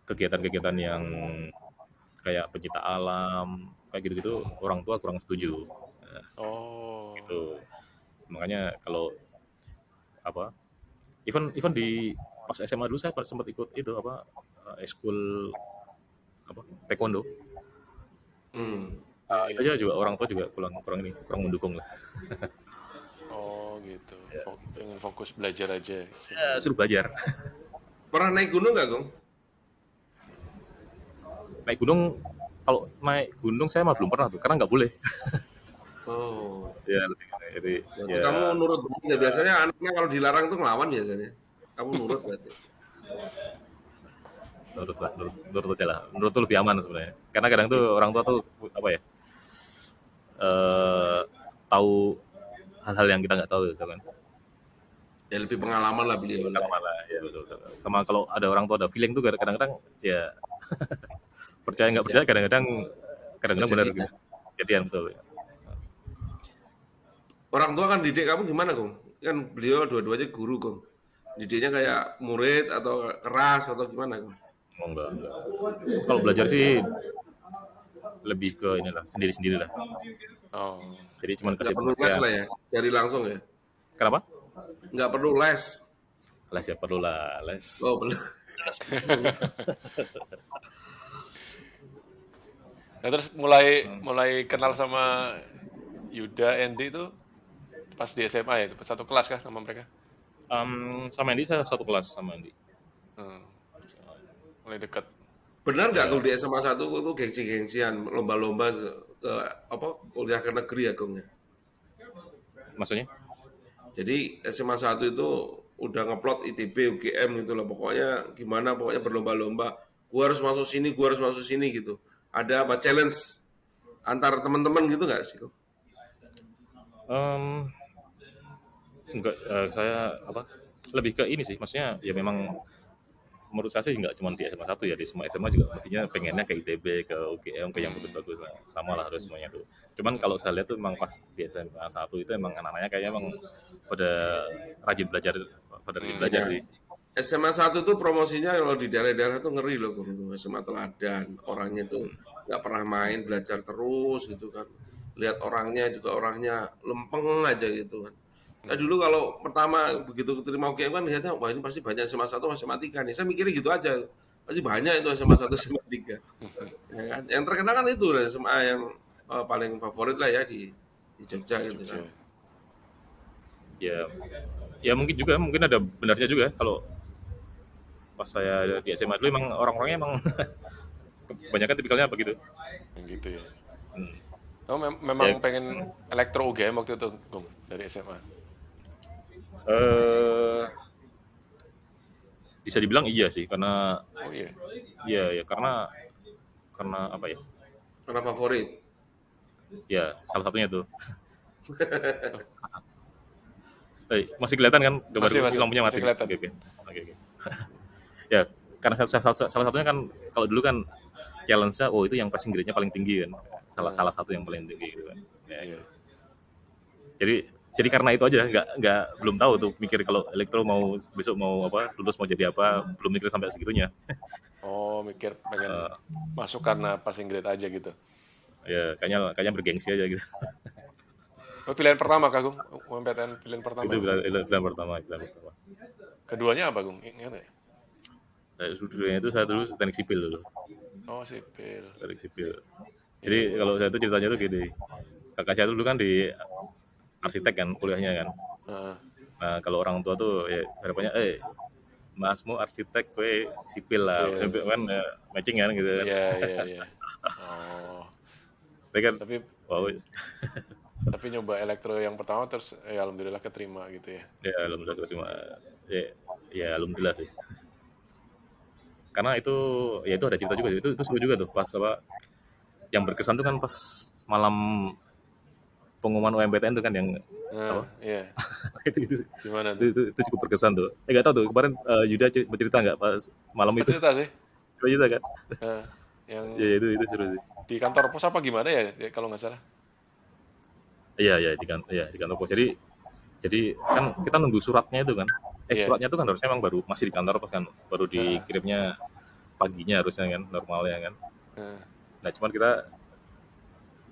kegiatan-kegiatan yang kayak pencinta alam kayak gitu-gitu orang tua kurang setuju. Gitu. Makanya kalau even di pas SMA dulu saya sempat ikut itu eskul taekwondo. Itu aja juga orang tua juga kurang mendukung lah. Oh gitu. Pengen fokus belajar aja. Ya, suruh belajar. Pernah naik gunung nggak, Gong? Naik gunung, kalau naik gunung saya mah belum pernah tuh, karena nggak boleh. Oh. Ya, jadi Berarti kamu nurut banget ya. Biasanya anaknya kalau dilarang tuh ngelawan biasanya. Kamu nurut berarti. nurut aja lah. Nurut tuh lebih aman sebenarnya. Karena kadang tuh orang tua tuh tahu hal-hal yang kita nggak tahu gitu kan. Ya lebih pengalaman lah beliau. Pengalaman lah, ya betul. Sama kalau ada orang tua ada feeling tuh kadang-kadang ya percaya nggak percaya kadang-kadang benar gitu. Jadian betul. Orang tua kan didik kamu gimana, Gong? Kan beliau dua-duanya guru, Gong. Didiknya kayak murid atau keras atau gimana, Gong? Oh, enggak. Kalau belajar sih lebih ke inilah sendiri-sendiri lah. Jadi cuma kasih Nggak perlu les lah ya, dari langsung ya. Kenapa? Nggak perlu les. Les ya perlu lah, les. Oh benar. Nah terus mulai kenal sama Yuda, Andy itu pas di SMA ya, satu kelas kah sama mereka? Sama Andy saya satu kelas sama Andy. Mulai dekat. Benar nggak kalau di SMA 1 itu gengsi-gengsian lomba-lomba ke kuliah ke negeri ya, Gong ya? Maksudnya? Jadi SMA 1 itu udah ngeplot ITB, UGM gitu loh. Pokoknya berlomba-lomba. Gua harus masuk sini gitu. Ada apa challenge antar teman-teman gitu nggak sih, Gong? Enggak, saya lebih ke ini sih, maksudnya ya memang menurut saya sih nggak cuma di SMA 1 ya, di semua SMA juga mestinya pengennya ke ITB, ke UGM, ke yang bagus-bagus lah, sama lah harus semuanya tuh. Cuman kalau saya lihat tuh memang pas di SMA 1 itu emang anak-anaknya kayaknya emang pada rajin belajar sih. SMA 1 tuh promosinya kalau di daerah-daerah tuh ngeri loh, Gong. SMA Teladan, orangnya tuh nggak pernah main, belajar terus gitu kan. Lihat orangnya juga orangnya lempeng aja gitu kan. Saya dulu kalau pertama begitu terima UGM kan lihatnya, wah ini pasti banyak SMA 1, SMA 3 nih. Saya mikirnya gitu aja. Pasti banyak itu SMA 1, SMA 3. Ya kan? Yang terkenal kan itu SMA yang paling favorit lah ya di Jogja gitu kan. Jogja. Ya mungkin ada benarnya juga kalau pas saya di SMA dulu emang orang-orangnya emang kebanyakan tipikalnya begitu. Yang gitu ya. Hmm. Oh, memang Ya, pengen elektro UGM waktu itu, Gung, dari SMA. eh bisa dibilang iya sih karena Oh iya. ya karena apa ya? Karena favorit. Ya salah satunya tuh. Masih kelihatan kan gambar Masih lampunya mati. kelihatan. Oke. Ya karena salah satunya kan kalau dulu kan challenge-nya itu yang passing grade-nya paling tinggi kan. Salah satu yang paling tinggi gitu kan. Ya. Iya. Jadi karena itu aja nggak belum tahu tuh mikir kalau elektro mau besok mau apa lulus mau jadi apa belum mikir sampai segitunya. Oh, mikir pengen masuk karena passing grade aja gitu. Ya kayaknya bergengsi aja gitu. Oh, pilihan pertama Kak Gung, UMPTN pilihan pertama. Itu pilihan pertama. Keduanya apa Gung? Ingat ya? Dulunya itu saya dulu teknik sipil dulu. Oh, sipil. Teknik sipil. Jadi kalau saya tuh ceritanya tuh gini. Kakak saya dulu kan di arsitek kan kuliahnya kan. Heeh. Nah, kalau orang tua tuh ya harapannya masmu arsitek gue sipil lah. Iya. Kan matching kan gitu kan. Iya. Oh. Tapi Tapi nyoba elektro yang pertama terus alhamdulillah keterima gitu ya. ya alhamdulillah keterima. Ya alhamdulillah sih. Karena itu ada cerita juga itu seru juga tuh pas apa yang berkesan tuh kan pas malam pengumuman UMPTN tuh kan yang apa? Iya. itu Gimana tuh? itu cukup berkesan tuh. Nggak tahu tuh kemarin Yuda bercerita nggak pas malam itu? Cerita sih. Cerita kan? Yang Ya itu seru sih. di kantor pos apa gimana ya kalau nggak salah? Iya di kantor pos. Jadi kan kita nunggu suratnya itu kan. Iya. Suratnya itu kan harusnya memang baru masih di kantor pos kan, baru dikirimnya paginya harusnya kan normalnya kan. Nah cuman kita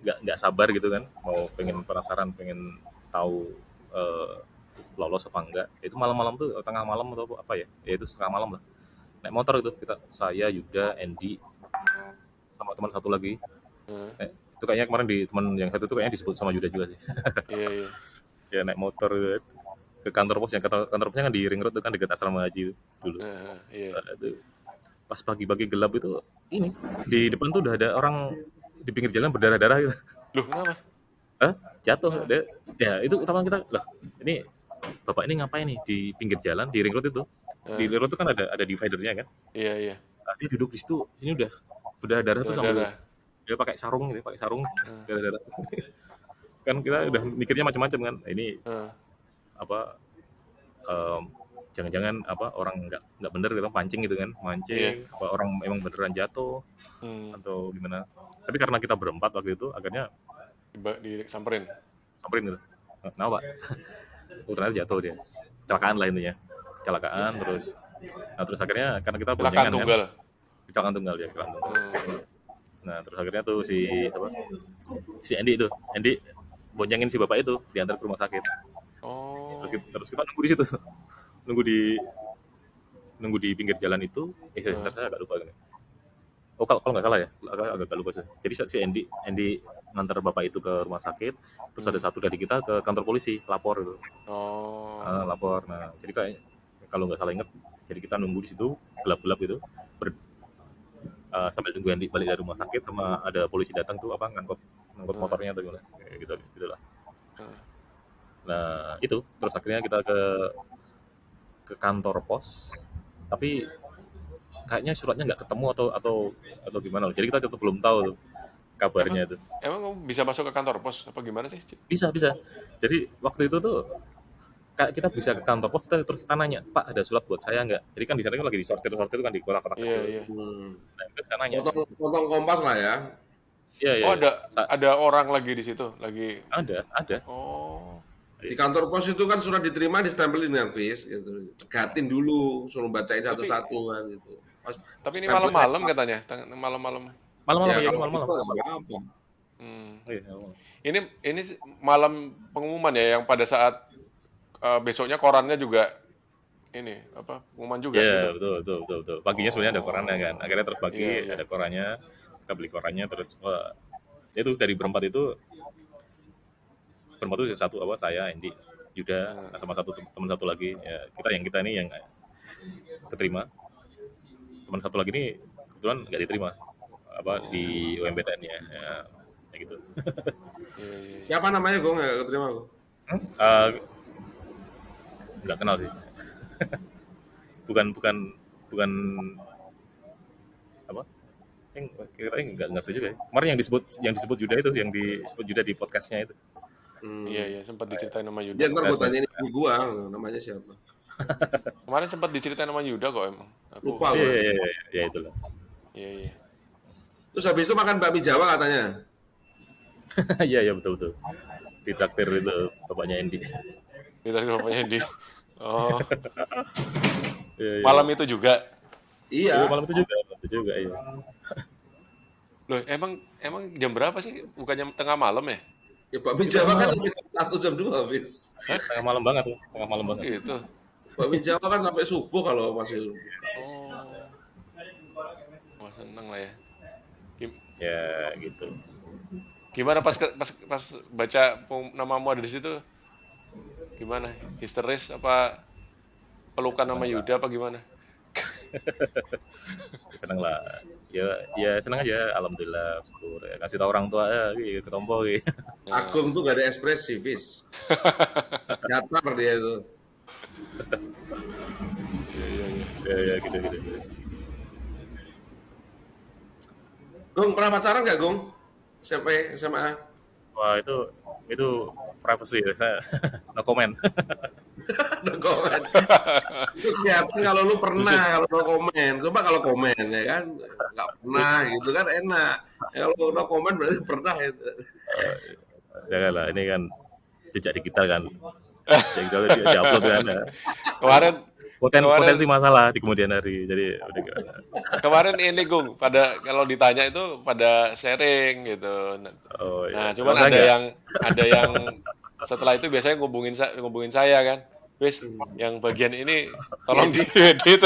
nggak sabar gitu kan, mau pengen penasaran, pengen tahu lolos apa enggak. Itu malam-malam tuh tengah malam atau apa ya? Ya itu setengah malam lah. Naik motor itu saya, Yuda, Andy, sama teman satu lagi. Itu kayaknya kemarin di teman yang satu itu kayaknya disebut sama Yuda juga sih. Iya. Ya naik motor gitu, ke kantor pos, yang kantor posnya kan di Ring Road itu kan dekat asrama haji itu dulu. Iya. Itu pas pagi-pagi gelap itu ini di depan tuh udah ada orang di pinggir jalan berdarah-darah gitu. Loh, kenapa? Jatuh. Ya itu utama kita lah. Ini bapak ini ngapain nih di pinggir jalan di Ring Road itu? Di Ring Road itu kan ada dividernya kan? Iya. Nah, dia duduk di situ. Sini udah berdarah tuh sambil dia pakai sarung. Darah-darah. Kan kita udah mikirnya macam-macam kan. Ini apa? Jangan-jangan apa orang nggak bener gitu pancing gitu kan, apa orang emang beneran jatuh atau gimana. Tapi karena kita berempat waktu itu akhirnya disamperin gitu. Nah pak ternyata jatuh dia, kecelakaan lah intinya, terus akhirnya karena kita boncengan kecelakaan tunggal. Nah terus akhirnya tuh si Andy boncengin si bapak itu diantar ke rumah sakit. Terus kita nunggu di situ, nunggu di pinggir jalan itu. Saya agak lupa kan. Kalau nggak salah ya, agak lupa sih. Jadi si Andy ngantar bapak itu ke rumah sakit, terus ada satu dari kita ke kantor polisi lapor gitu. Lapor. Nah jadi kayak kalau nggak salah inget, jadi kita nunggu di situ gelap-gelap gitu, sambil nunggu Andy balik dari rumah sakit, sama ada polisi datang tuh apa ngangkut motornya atau gimana, kayak gitu lah. Nah itu terus akhirnya kita ke kantor pos, tapi kayaknya suratnya nggak ketemu atau gimana. Jadi kita tetap belum tahu tuh kabarnya itu. Emang bisa masuk ke kantor pos apa gimana sih? Bisa. Jadi waktu itu tuh kita bisa ke kantor pos, terus kita nanya, Pak ada surat buat saya nggak? Jadi kan di sana kan lagi disortir kan di kotak-kotak kecil. Iya. Nah kita nanya. Potong Kompas lah ya. Iya. Oh ada orang lagi di situ lagi. Ada. Oh. Di kantor pos itu kan surat diterima distempelin dengan Fis gitu. Cegatin dulu, suruh bacain satu-satu kan gitu. Tapi ini malam-malam katanya, malam-malam. Malam-malam Ya ya, kalau malam-malam. itu nggak apa-apa. Iya, malam-malam. Ini malam pengumuman ya, yang pada saat besoknya korannya juga ini apa pengumuman juga gitu. Iya, betul. Paginya sebenarnya ada korannya kan. Akhirnya terus pagi Iya, iya. ada korannya, kita beli korannya terus itu dari berempat itu satu apa saya, Andy, Yuda, sama teman satu lagi ya, kita ini yang keterima. Teman satu lagi ini kebetulan nggak diterima apa di UMPTN-nya ya, kayak gitu. Iya, iya. Siapa namanya gue nggak keterima gue. Eh, nggak kenal sih. bukan apa? Kira nggak ngerti juga ya. Kemarin yang disebut Yuda itu, yang disebut Yuda di podcastnya itu. Iya, iya, sempat diceritain sama Yuda Ya ntar kok. gue tanya ini gue namanya siapa. Kemarin sempat diceritain sama Yuda kok emang. Aku Lupa gue. Iya itulah. Iya. Terus habis itu makan bakmi Jawa katanya. Iya betul. Ditraktir itu bapaknya Andy. Kita bapaknya di oh, Iya. malam itu juga. Iya. Malam itu juga iya. Loh, emang jam berapa sih? Bukannya tengah malam ya? Ya bakmi Jawa kan lebih 1 jam 2 habis. Tengah malam banget. Gitu. Bakmi Jawa kan sampai subuh kalau masih. Oh. Wah, seneng lah ya. Ya gitu. Gimana pas baca namamu ada di situ? Gimana? Histeris apa pelukan sama Yuda apa gimana? Seneng lah. Ya seneng aja, alhamdulillah, syukur. Ya, kasih tau orang tua ya, ketompo gitu. Agung tuh gak ada ekspresi, Fis. Datar dia itu. Ya gitu. Gung, pernah pacaran gak, Gung? SMP, SMA? Wah, itu privacy ya. Saya no comment. No komen. Itu kelihatan kalau lu pernah, kalau no komen. Coba kalau komen, ya kan? Nggak pernah, gitu kan enak. Ya, kalau no komen berarti pernah. Gitu. Jangan lah, ini kan jejak digital kan. Yang kalau di-upload kan. Ya. Kemarin Potensi masalah di kemudian hari. Jadi udah kemarin ini Gung, pada kalau ditanya itu pada sharing gitu. Oh, Nah, iya. cuman ada yang setelah itu biasanya ngubungin saya kan. Wis, yang bagian ini tolong diedit.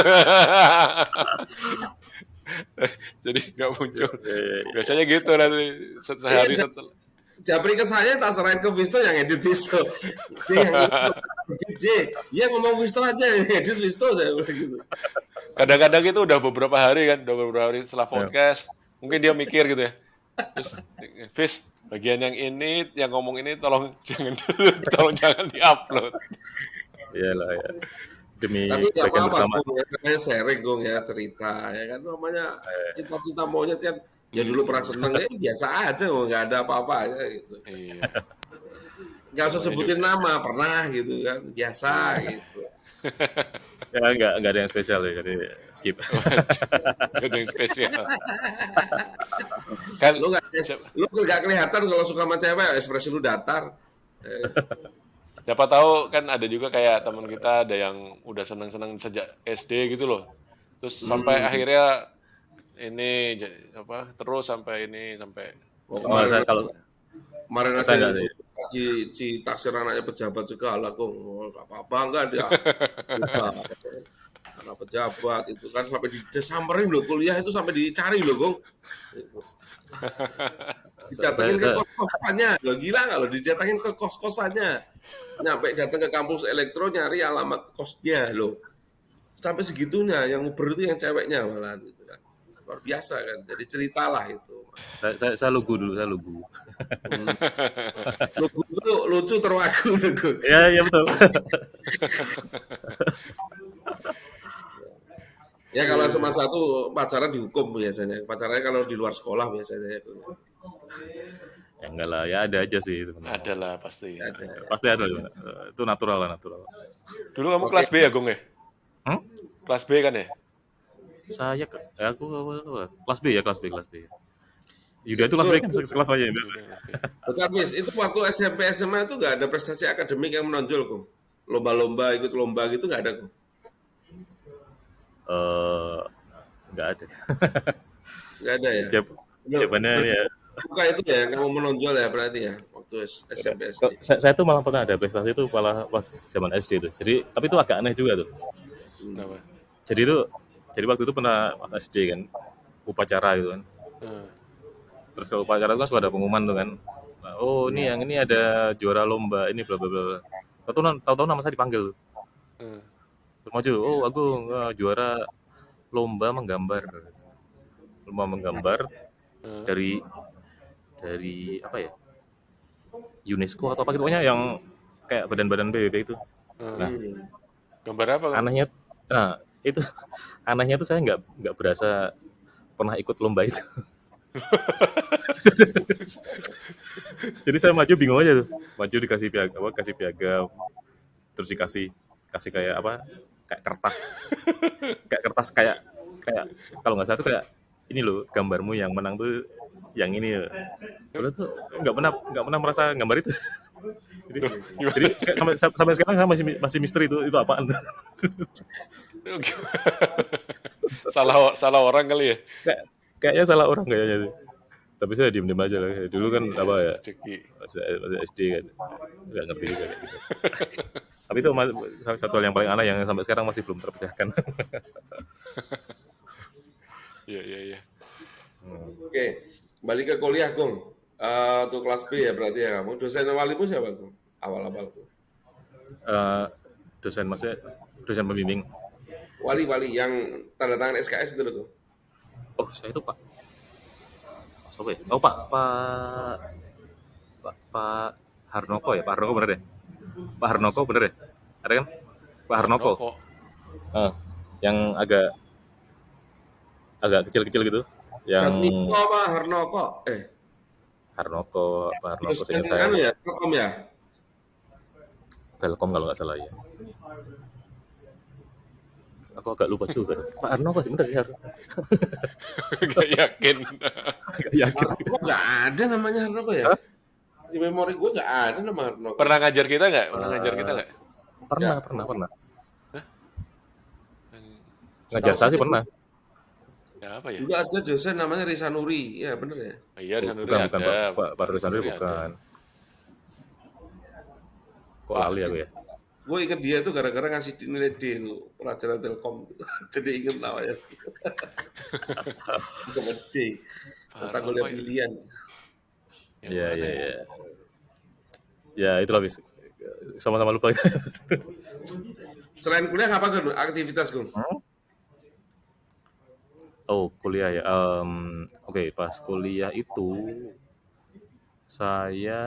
Jadi nggak muncul. Biasanya gitu nanti sehari setelah. Japri ke saya tak serahin ke Visto yang edit Visto. Dia ngomong Visto aja yang edit Visto saya bilang gitu. Kadang-kadang itu udah beberapa hari setelah podcast. Mungkin dia mikir gitu ya. Terus, Vis, bagian yang ini, yang ngomong ini tolong jangan diupload. Iyalah ya. Demi tapi nggak kebaikan apa-apa, bersama. Gung, ya, namanya sharing, Gung, ya, cerita, ya kan, namanya cita-cita monyet kan, ya dulu pernah seneng, ya biasa aja, Gung, nggak ada apa-apa, ya, gitu. Iya. Nggak usah sebutin nama, pernah, gitu kan, biasa, gitu. Ya nggak ada yang spesial ya, jadi skip. Gak ada yang spesial. Kan Lu nggak kelihatan kalau suka sama cewek, ekspresi lu datar. siapa tahu kan ada juga kayak teman kita ada yang udah seneng-seneng sejak SD gitu loh. Terus sampai akhirnya ini terus sampai Kemarin Saya aja taksir anaknya pejabat segala, Gung, nggak apa-apa enggak dia. Anak pejabat itu kan sampai disamperin loh, kuliah itu sampai dicari loh, Gung. Didatengin ke kos-kosannya, lo gila nggak lo? Didatengin ke kos-kosannya, nyampe datang ke kampus elektro nyari alamat kosnya lo, sampai segitunya. Yang Uber itu yang ceweknya malah gitu kan, luar biasa kan. Jadi ceritalah itu. Saya lugu dulu. Lugu itu lucu terwagu lugu. Ya betul. Ya kalau semasa itu pacaran dihukum biasanya. Pacarannya kalau di luar sekolah biasanya. Ya enggak lah, ya ada aja sih itu. ada lah pasti. Pasti ada. Itu natural. Dulu kamu kelas B ya, Gung ya? Kelas B kan ya? Aku kelas B. Yuda itu kelas B kan sekelas aja. Bukan, Miss, itu waktu SMP SMA itu nggak ada prestasi akademik yang menonjol, Gung. Lomba-lomba, ikut lomba gitu nggak ada, Gung. Nggak ada. Nggak ada ya? Jawabannya ya. Buka itu ya yang kamu menonjol ya berarti ya waktu SMP SD. Saya tuh malah pernah ada prestasi itu malah pas zaman SD itu. Jadi tapi itu agak aneh juga tuh. Kenapa? Jadi itu jadi waktu itu pernah pas SD kan upacara gitu kan. Heeh. Terus kalau upacara itu kan sudah ada pengumuman tuh kan. Nah, oh ini yang ini ada juara lomba ini bla bla bla. Tahu-tahu nama saya dipanggil. Heeh. Terus maju, oh Agung juara lomba menggambar. Lomba menggambar Heeh. dari apa ya? UNESCO atau apa gitu pokoknya yang kayak badan-badan PBB itu. Nah, Heeh. Gambar apa kamu? anehnya nah itu anehnya tuh saya nggak berasa pernah ikut lomba itu. Jadi saya maju bingung aja tuh. Maju dikasih kasih piagam, terus kasih kayak apa? Kayak kertas kayak kayak kalau nggak salah tuh kayak ini loh gambarmu yang menang tuh yang ini ya. Udah tuh nggak pernah merasa gambar itu. Jadi, Loh, gimana jadi sih? sampai sekarang saya masih misteri itu apaan tuh. Salah orang kali ya? Kayaknya salah orang kayaknya tuh. Tapi saya diem aja lah. Dulu kan Iya, apa ya rezeki. masih SD kan nggak ngerti juga kayak gitu. Tapi itu satu hal yang paling aneh yang sampai sekarang masih belum terpecahkan. Iya. Oke, balik ke kuliah, Gung. Tuh kelas B ya berarti ya kamu. Dosen walimu siapa, Gung? Awal-awal tuh. Dosen pembimbing. Wali yang tanda tangan SKS itu loh, Gung. Oh saya itu Pak. Siapa ya? Oh Pak Harnoko ya. Pak Harnoko bener ya? Pak Harnoko bener ya? Ada kan? Pak Harnoko. Yang agak kecil-kecil gitu. Yang Jatmiko apa Harnoko? Harnoko Dosen seingat saya. anu ya, Telkom ya? Telkom kalau nggak salah ya. Aku agak lupa juga. Pak Harnoko sih bener sih Harnoko. Gak yakin. Gak yakin. Harnoko nggak ada namanya Harnoko ya? Di memori gue nggak ada nama Harnoko. Pernah ngajar kita nggak? Pernah. Ngajar saya sih pernah. Ya apa ya? Juga ada dosen namanya Risanuri, ya bener ya? Iya, Risanuri Bukan ada. Pak Risanuri bukan. Kok lali aku ya? Gue inget dia tuh gara-gara ngasih nilai D itu pelajaran Telkom. Jadi inget namanya. Bukan D. Mata kuliah pilihan. Iya. Ya itulah bis. Sama-sama lupa. Selain kuliah apa Gun? Aktivitas Gun? Oh kuliah ya. Oke, pas kuliah itu saya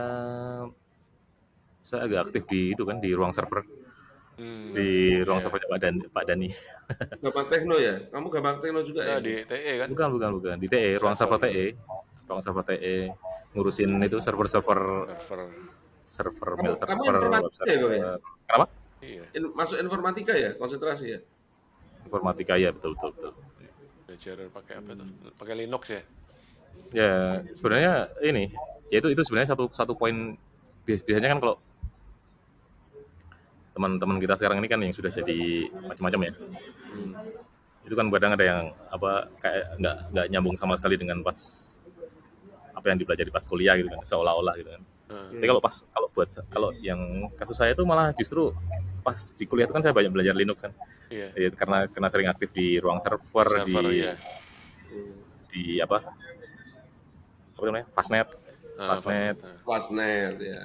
agak aktif di itu kan di ruang server. Di ruang servernya Pak Dani. Gampang Tekno ya? Kamu Gampang Tekno juga ya? Di TE kan? Bukan. Di TE, ruang server TE. Ruang server TE ngurusin itu server mail server. Kamu informatika ya gue ya? Kenapa? Iya. Masuk informatika ya? Konsentrasi ya? Informatika ya, betul. Belajar pakai apa tuh? Pakai Linux ya? Ya, sebenarnya ini, ya itu sebenarnya satu poin biasanya kan kalau teman-teman kita sekarang ini kan yang sudah jadi macam-macam ya. Itu kan kadang ada yang apa kayak nggak nyambung sama sekali dengan pas apa yang dipelajari pas kuliah gitu kan, seolah-olah gitu kan. Tapi kalau yang kasus saya itu malah justru pas di kuliah itu kan saya banyak belajar Linux kan. Iya. Ya, karena sering aktif di ruang server iya. di apa namanya Fastnet ya.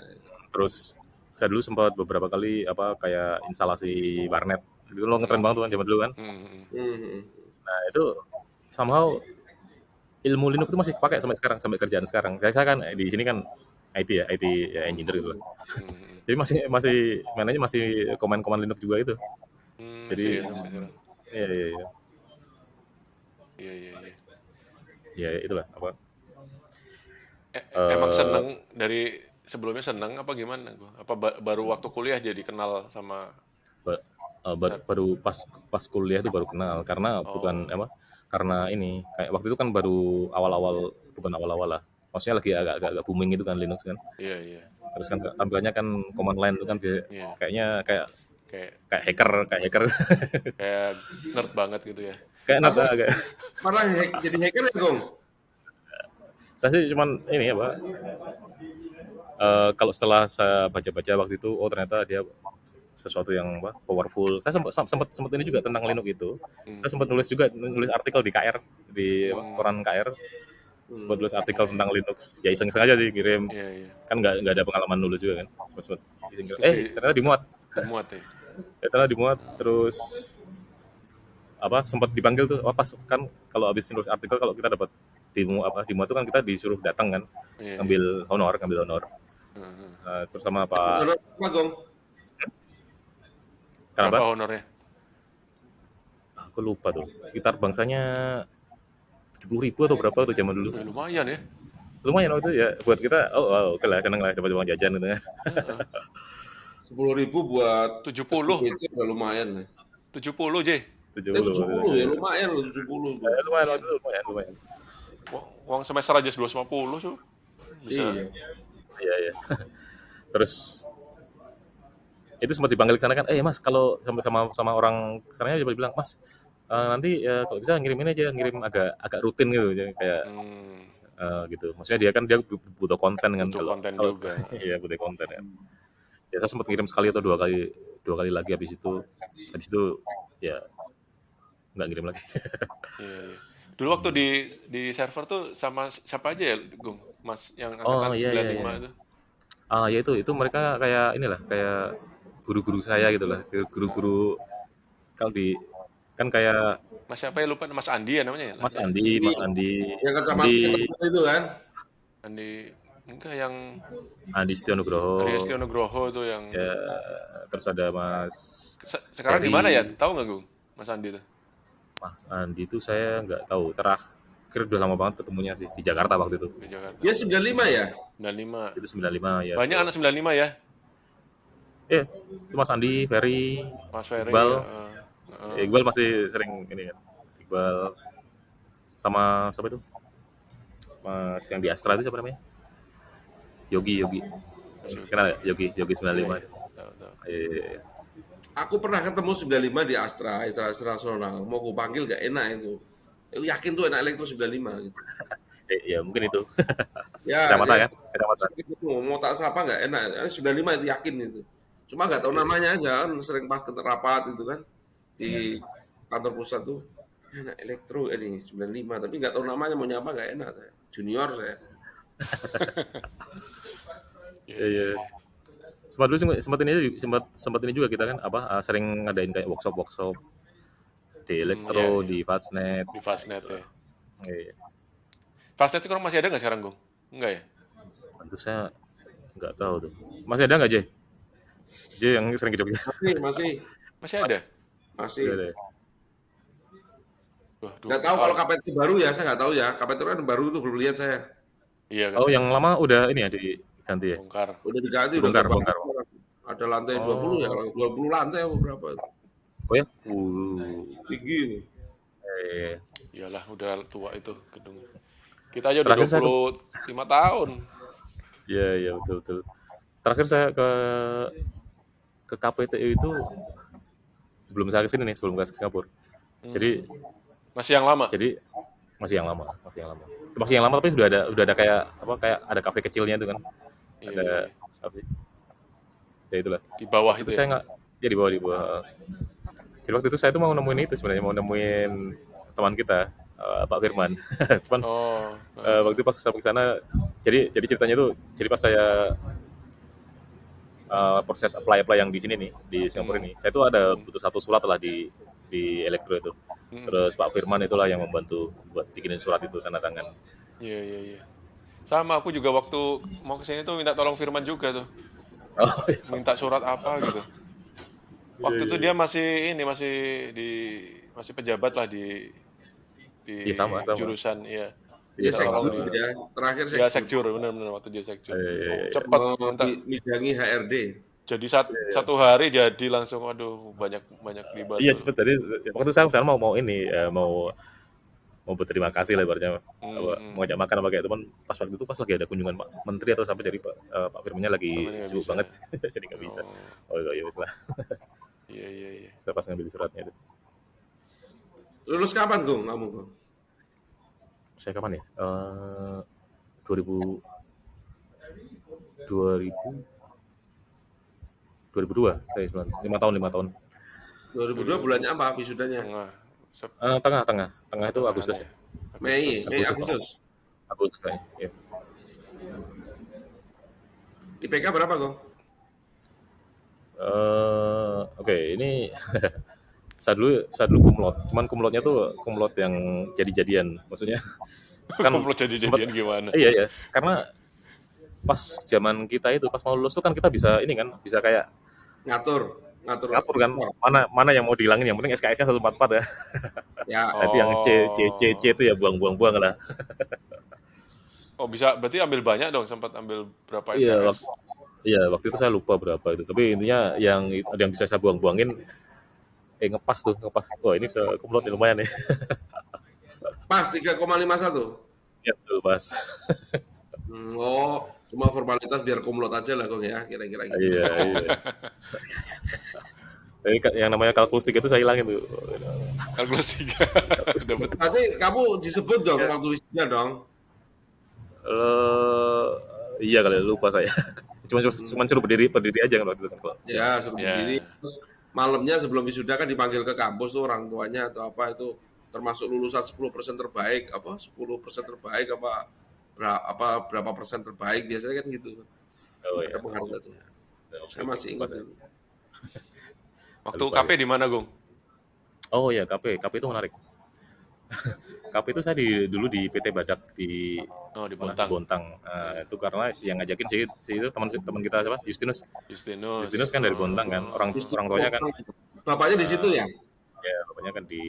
Terus saya dulu sempat beberapa kali apa kayak instalasi warnet itu lo ngetren banget tuh kan zaman dulu kan. Nah itu somehow ilmu Linux itu masih pakai sampai sekarang, sampai kerjaan sekarang. Saya kan di sini kan IT ya engineer gitu. Jadi masih mainannya masih komen Linux juga itu. Jadi iya. Ya itulah apa. Emang seneng dari sebelumnya seneng apa gimana? Apa baru waktu kuliah jadi kenal sama? Baru pas kuliah itu baru kenal karena bukan apa karena ini kayak waktu itu kan baru bukan awal lah. Maksudnya lagi agak booming itu kan Linux kan. Iya. Terus kan tampilannya kan command line itu kan kayaknya kayak hacker. Kayak nerd banget gitu ya. Kayak nerd agak. Pernah jadi hacker ya, Gong? Saya sih cuman ini ya, Pak, kalau setelah saya baca-baca waktu itu, oh ternyata dia sesuatu yang apa, powerful. Saya sempat ini juga tentang Linux itu. Saya sempat nulis juga nulis artikel di KR, di apa, koran KR. Sempat nulis artikel tentang Linux. Ya iseng-iseng aja sih kirim. Iya, iya. Kan nggak ada pengalaman nulis juga kan. Sempat iseng. Terus Ternyata dimuat. dimuat ya. Ternyata dimuat terus apa sempat dipanggil tuh. Oh, pas kan kalau habis nulis artikel kalau kita dapat dimuat itu kan kita disuruh datang kan Iya, iya. ngambil honor. Heeh. Terus sama Pak Honor apa, Gong? Berapa kenapa? honornya? Aku lupa tuh. Sekitar bangsanya 70.000 atau berapa tuh zaman dulu. Lumayan ya. Lumayan waktu itu ya buat kita. Oke lah, seneng lah dapat uang jajan gitu kan. 10.000 buat 70. SPC udah lumayan lah. 70, J. 70 70 ya lumayan loh 70 tuh. lumayan waktu itu lumayan. Uang semester aja 250, Su. Bisa. Iya. Terus itu sempat dipanggil ke sana kan, Mas kalau sama orang kesananya coba bilang, Mas nanti kalau bisa ngirim agak rutin gitu, jadi kayak gitu. Maksudnya dia butuh konten kan, Butuh konten kalau juga. iya butuh konten kan. Ya saya sempat ngirim sekali atau dua kali lagi habis itu ya nggak ngirim lagi. Iya. Dulu waktu di server tuh sama siapa aja ya, Gung? Mas yang angkatan 95 itu. Ya itu mereka kayak inilah kayak guru-guru saya gitu lah, guru-guru kalau di kan kayak Mas siapa ya, lupa, Mas Andi ya namanya ya? Mas Andi Yang kacamata kita itu kan. Andi enggak yang Andi Setionugroho. Andi Setionugroho itu yang Ya, terus ada Mas sekarang di mana ya? Tahu nggak, Gung? Mas Andi tuh. Mas Andi itu saya nggak tahu. Terakhir udah lama banget ketemunya sih di Jakarta waktu itu. Di Jakarta. Dia 95 ya? 95. Itu 95 ya. Banyak anak 95 ya? Itu Mas Andi, Ferry, Mas Ferry. Iqbal. Ya, Iqbal masih sering ini kan. Iqbal sama siapa itu? Mas yang di Astra itu siapa namanya? Yogi. Kenal ya? Yogi 95. Tahu. Iya. Aku pernah ketemu 95 di Astra Nasional. Mau aku panggil gak enak itu. Aku yakin tuh enak elektro 95 gitu. Ya mungkin itu. Ya, Kacamata kan? Kacamata. Mau tak sapa nggak enak. 95 itu yakin itu. Cuma nggak tahu namanya aja kan. Sering pas ke rapat itu kan di kantor pusat tuh enak elektro ini 95 tapi nggak tahu namanya mau nyapa nggak enak saya. Junior saya. Iya. Sempat ini juga kita kan sering ngadain kayak workshop di elektro, di Fastnet. Di Fastnet ya. Iya. Fastnet sekarang masih ada nggak sekarang, Gung? Enggak ya? Tentu saya nggak tahu tuh. Masih ada nggak, Jay? Jay yang sering ke Jogja. Masih. Masih ada? Masih. Ada. Nggak tahu kalau KPT baru ya, saya nggak tahu ya. KPT kan baru itu belum lihat saya. Iya kan. Oh, yang lama udah ini ya diganti ya? Bongkar. Udah diganti, Bongkar. Ada lantai 20 ya, 20 lantai apa berapa? Oh ya? Tinggi ini. Iyalah, udah tua itu gedung. Kita aja udah 25 tahun. Iya, betul. Terakhir saya ke KPTU itu sebelum saya kesini nih, sebelum ke Singapura. Jadi masih yang lama. Jadi masih yang lama tapi udah ada kayak ada kafe kecilnya itu kan. Iya. Ada apa sih? Ya itulah. Di bawah itu ya? Saya nggak, ya di bawah. Jadi waktu itu saya tuh mau nemuin itu sebenarnya, mau nemuin teman kita, Pak Firman. Cuman waktu pas saya ke sana, jadi ceritanya tuh, jadi pas saya proses apply yang di sini nih, di Singapura ini, saya tuh ada butuh satu surat lah di elektro itu. Terus Pak Firman itulah yang membantu buat bikinin surat itu, tanda tangan. Iya. Sama, aku juga waktu mau kesini tuh minta tolong Firman juga tuh. Minta surat apa gitu. Waktu itu dia masih pejabat lah di sama. jurusan ya. Dia sekjur ya. Terakhir sekjur. Dia sekjur, benar waktu dia sekjur. Cepat minta midangi HRD. Jadi satu hari jadi langsung, waduh, banyak dibantu. Iya, cepet. Jadi waktu saya kesana mau berterima kasih lah ibaratnya, mau ngajak makan sama kayak teman. Pas waktu itu lagi ada kunjungan Pak Menteri atau sampai, jadi Pak Firmannya lagi sibuk banget, jadi nggak bisa. Ya wis lah. Iya. Saya pas ngambil suratnya itu. Lulus kapan, Gung? Kamu, Gung? Saya kapan ya? 2000 2000 2002 saya sebenarnya 5 tahun 2002 bulannya apa wisudanya? Tengah. tengah itu Pertengahan Agustus ya. ya. Mei, Agustus Agustus. Agustus kayaknya ya. IPK berapa kok? Oke, ini saya dulu kumlot, cuman kumlotnya tuh kumlot yang jadi-jadian, maksudnya kan Komplot sempet, jadi-jadian gimana? iya karena pas zaman kita itu pas mau lulus tuh kan kita bisa ini kan bisa kayak Ngatur ngatur kan skor. mana yang mau dihilangin, yang penting SKS-nya 144 ya. Ya, Nah, itu yang C Oh. itu ya buang lah. Oh, bisa berarti ambil banyak dong, sempat ambil berapa Iya, SKS? waktu itu saya lupa berapa itu. Tapi intinya yang ada yang bisa saya buang-buangin, ngepas. Wah, ini bisa kumlot ya, lumayan ya. pas 3,51. Ya, betul, Mas. Oh, cuma formalitas biar kumlot aja lah kok ya, kira-kira gitu. Iya. Tapi yang namanya kalkulus 3 itu saya hilangin tuh. Kalkulus 3. Dapat. Berarti kamu disebut dong waktu wisuda dong. Iya kali, lupa saya. Cuma suruh berdiri aja kan waktu itu. Ya, suruh Ya. berdiri. Terus malamnya sebelum wisuda kan dipanggil ke kampus tuh orang tuanya atau apa itu termasuk lulusan 10% terbaik, apa 10% terbaik berapa persen terbaik biasanya kan gitu. Oh Ada iya. penghargaannya. Saya masih ingat itu. Waktu Lupa KP di mana, Gung? Oh iya, KP itu menarik. KP itu saya dulu di PT Badak di Oh, di mana? Bontang. Bontang. Nah, itu karena yang ngajakin si itu teman kita siapa? Justinus kan dari Bontang kan. Orang tuanya kan Bapaknya di situ ya? ya bapaknya kan di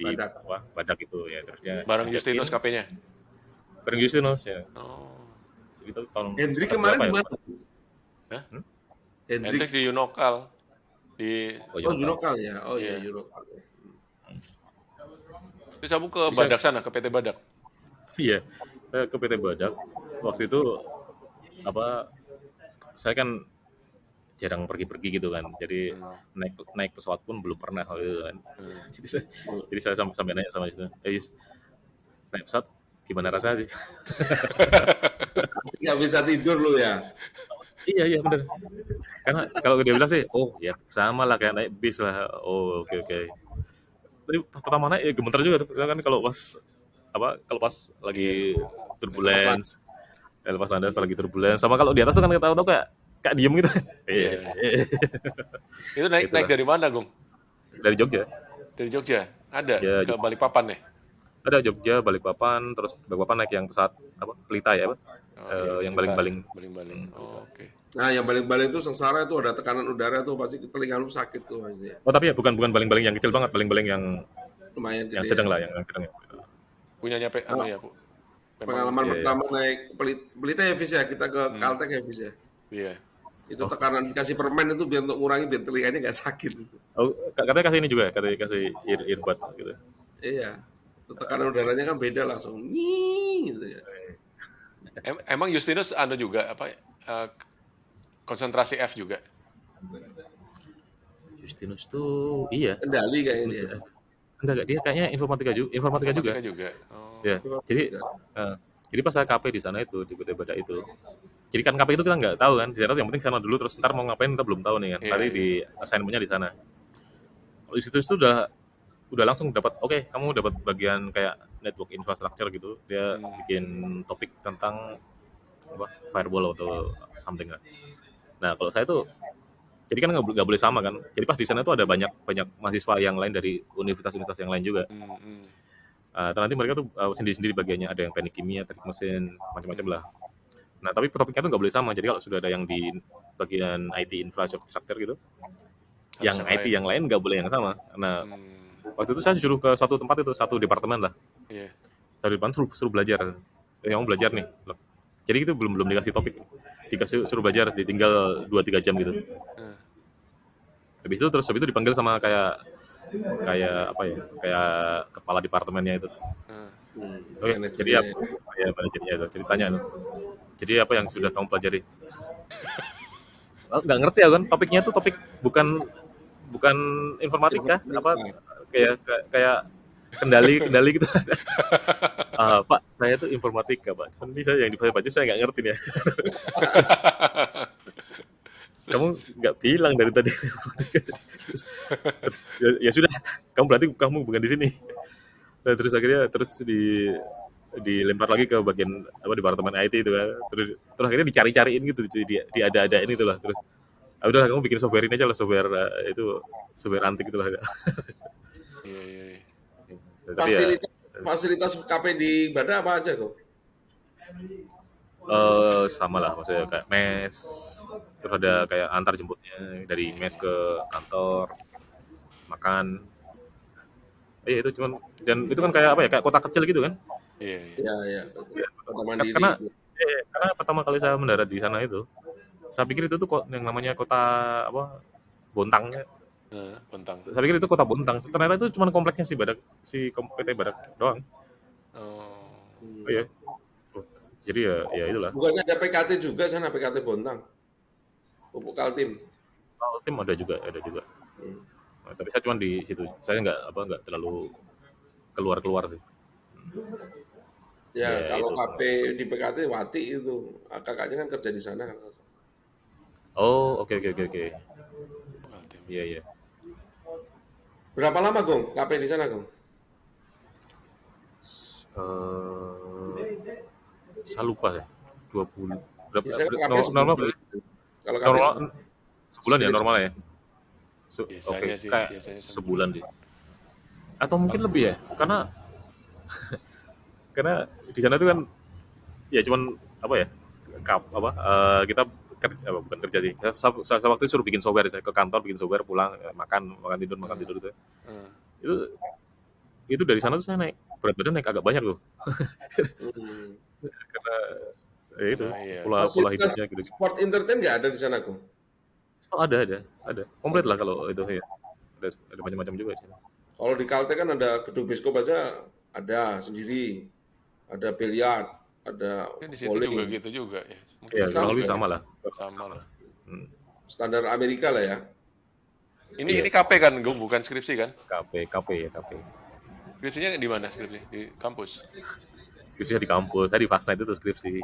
Badak. Badak itu ya, terus dia Bareng ngajakin, Justinus KP-nya. bareng Justinus ya. Oh. Itu tahun Hendrik berapa kemarin ya? di mana? Hah? Hendrik. Hendrik di Unokal. Di Oh, Oh, Yunokal. Junokal ya. Oh iya, Iya. Junokal. Terus kamu ke Badak sana, ke PT Badak. Iya, saya ke PT Badak. Waktu itu saya kan jarang pergi-pergi gitu kan. Jadi naik pesawat pun belum pernah gitu kan. Jadi saya sampai nanya sama Yus, Yus, naik pesawat gimana rasanya sih? Nggak bisa tidur lu ya? Iya bener. Karena kalau dia bilang sih, oh ya sama lah kayak naik bis lah. Oh oke. Tapi pertama naik ya gemeter juga tuh. Kan kalau pas lagi turbulence, lepas landas lagi turbulence. Sama kalau di atas tuh kan tahu kayak diem gitu. Iya. Itu naik Itulah. dari mana, Gung? Dari Jogja. Dari Jogja. Ada Ya, ke Balikpapan ya? Ada Jogja, Balikpapan, terus Balikpapan naik yang pesawat Pelita ya, yang Pelita. baling-baling. Baling-baling. Oh, oke. Nah, yang baling-baling itu sengsara itu ada tekanan udara tuh pasti telinga lu sakit tuh pasti ya. Oh tapi ya bukan baling-baling yang kecil banget, baling-baling yang Lumayan gede. sedang lah, yang sedang. Punyanya anu ya, Bu. Pengalaman Iya. pertama naik Pelita ya, Fis ya, kita ke Caltech ya, Fis ya. Iya. Itu tekanan dikasih permen itu biar untuk ngurangi biar telinganya nggak sakit. Oh, katanya kasih ini juga, katanya kasih earbud gitu. Iya. Itu tekanan udaranya kan beda langsung. Nih, gitu ya. Emang Justinus anu juga konsentrasi F juga. Justinus tuh iya. Kendali kayaknya dia. Enggak, dia kayaknya informatika juga. juga. Oh. Ya, jadi pas saya KP di sana itu di PT Badak itu. Jadi kan KP itu kita nggak tahu kan, ziarah yang penting sana dulu terus ntar mau ngapain kita belum tahu nih kan. Iya, Tadi di assignment-nya di sana. Kalau di situ udah langsung dapat, oke, kamu dapat bagian kayak network infrastructure gitu. Dia bikin topik tentang firewall atau something lah. Nah, kalau saya tuh jadi kan nggak boleh sama kan. Jadi pas di sana tuh ada banyak mahasiswa yang lain dari universitas-universitas yang lain juga. Nanti mereka tuh sendiri-sendiri bagiannya, ada yang teknik kimia, teknik mesin, macam-macam lah. Nah, tapi topiknya tuh nggak boleh sama. Jadi kalau sudah ada yang di bagian IT infrastructure gitu, yang IT yang lain nggak boleh yang sama. Nah, waktu itu saya disuruh ke suatu tempat itu, satu departemen lah. Iya. Satu departemen suruh belajar. Yang mau belajar nih. Jadi itu belum dikasih topik. Suruh belajar, ditinggal 2-3 jam gitu. Habis itu dipanggil sama kayak apa ya? Kayak kepala departemennya itu. Oke, jadi apa? Ya, manajernya itu. Jadi tanya itu. Jadi apa yang sudah kamu pelajari? Nggak ngerti ya kan? Topiknya tuh topik bukan informatika, apa kayak kendali gitu. Pak, saya tuh informatika, Pak. Cuman ini saya yang dibaca saya nggak ngerti ya. Kamu nggak bilang dari tadi. terus ya sudah, kamu bukan di sini. Nah, terus akhirnya dilempar lagi ke bagian departemen IT itu kan. Terus akhirnya dicari-cariin gitu, diada-adain itu lah. Terus udahlah kamu bikin software ini aja lah, software antik itu lah. Iya. Tapi ya Fasilitas KP di Bada apa aja kok? sama lah, maksudnya kayak mes, terus ada kayak antar jemputnya dari mes ke kantor, makan. Itu cuman, dan itu kan kayak apa ya, kayak kota kecil gitu kan. Iya. Ya. Kota mandiri. Karena pertama kali saya mendarat di sana itu, saya pikir itu tuh kok yang namanya kota apa, Bontang. Bontang. Saya pikir itu kota Bontang. Ternyata itu cuma kompleksnya PT Badak doang. Oh. Iya. Jadi ya itulah. Bukannya ada PKT juga sana, PKT Bontang. Pupuk Kaltim. Kaltim ada juga. Nah, tapi saya cuma di situ. Saya nggak terlalu keluar sih. Ya, kalau itu. KP di PKT Wati itu, kakaknya kan kerja di sana kan. Oh, oke. Iya. Berapa lama Gong KP di sana Gong? Saya lupa ya. 20 berapa? Biasanya kan KP Normal sebulan. Kalau KP normal sebulan ya normalnya ya. Oke, Biasanya sih, kayak sebulan deh. Atau mungkin lebih ya, karena di sana tuh kan ya cuman apa ya, kita bukan kerja sih. Saya waktu itu suruh bikin software, saya ke kantor bikin software, pulang makan tidur gitu. Itu dari sana tuh saya berat badan naik agak banyak tuh. Karena itu pola hidupnya gitu. Sport entertain nggak ada di sana Gong? Oh, ada. Komplit lah kalau itu ya. Ada macam-macam juga sih. Kalau di Kalteng kan ada gedung bioskop aja, ada sendiri, ada biliar, ada di situ bowling. juga gitu juga ya. Iya, kurang lebih sama lah. Standar Amerika lah ya. Ini KP kan, Gung, bukan skripsi kan? KP. Skripsinya di mana skripsi? Di kampus? Skripsinya di kampus. Saya di Fastnet itu skripsi.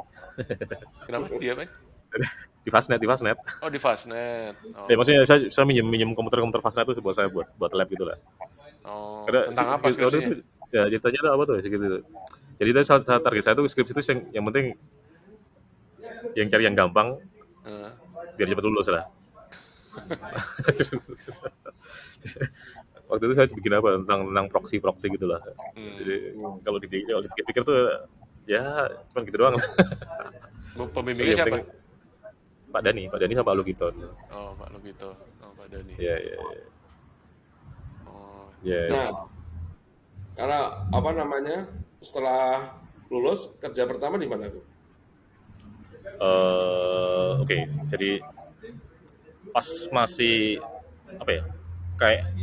Kenapa? Dia apa? Di Fastnet. Oh, di Fastnet. Ya, maksudnya saya minjem komputer Fastnet itu buat saya buat lab gitu lah. Oh, Karena tentang apa skripsinya? Itu, ya ceritanya itu apa tuh gitu. Jadi saya target saya tuh skripsi itu yang penting yang cari yang gampang biar cepat lulus lah. Waktu itu saya bikin apa tentang proxy gitu lah. Jadi kalau dipikir tuh ya cuma gitu doang. Pembimbingnya siapa? Pak Dani sama Pak Lugito. Oh, Pak Lugito. Oh, Pak Dani. Iya. Oh. Nah, karena apa namanya, setelah lulus kerja pertama di mana? Oke, jadi pas masih apa ya, kayak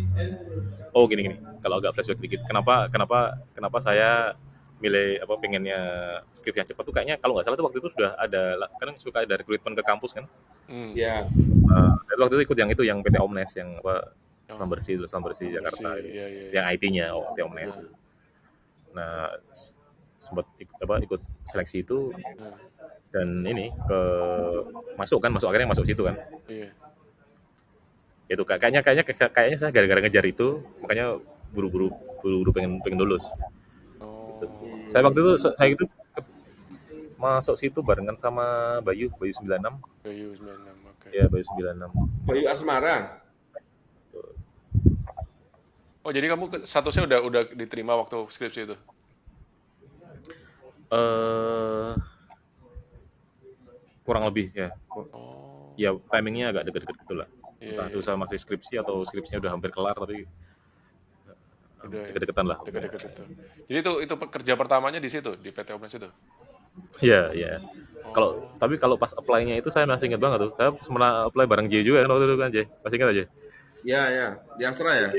gini, kalau agak flashback dikit, kenapa saya milih pengennya skripsi yang cepat tuh, kayaknya kalau nggak salah tuh waktu itu sudah ada, kan suka ada rekrutmen ke kampus kan. Iya. Waktu itu ikut yang PT Omnes, yang Selam Bersih Jakarta, yang IT-nya PT Omnes. Nah, sempat ikut seleksi itu, dan ini masuk akhirnya masuk situ kan. Iya. Itu kayaknya saya gara-gara ngejar itu, makanya buru-buru pengen lulus. Gitu. Saya waktu itu masuk situ barengan sama Bayu 96. Bayu 96, oke. Ya, Bayu 96. Bayu Asmara. Oh, jadi kamu statusnya udah diterima waktu skripsi itu? Kurang lebih ya. Ya, timingnya agak deket-deket gitu lah. Entah itu saya masih skripsi atau skripsinya udah hampir kelar, tapi udah deket-deketan lah. Deket-deket itu. Jadi itu kerja pertamanya di situ, di PT Omnes itu? Iya. Kalau pas apply-nya itu saya masih ingat banget tuh. Saya pernah apply bareng J juga kan waktu itu kan, J. Masih ingat aja? Iya. Di Astra ya?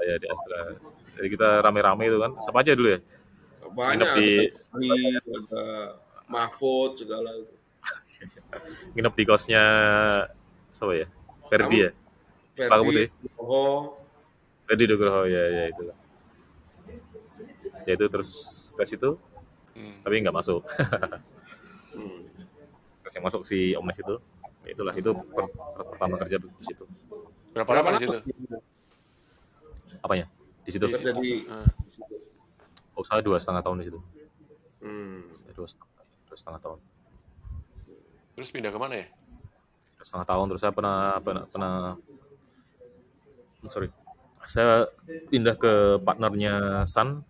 Iya, di Astra. Jadi kita rame-rame itu kan. Siapa aja dulu ya? Banyak, ada Mahfud segala. Nginep di kosnya siapa ya? Ferdi ya? Ferdi Nugroho. Ferdi Nugroho, ya itu lah. Yaitu terus tes itu, tapi nggak masuk. Hmm. Terus yang masuk si Omnes itu, itulah itu pertama kerja di situ. Berapa Berapa lama di lama situ? Apanya? Di situ? Di kerja situ. di Ah. situ? Oh, saya 2,5 tahun di situ. Hmm. Saya 2,5 tahun. Terus pindah kemana ya? 2,5 tahun terus saya sorry. Saya pindah ke partnernya Sun,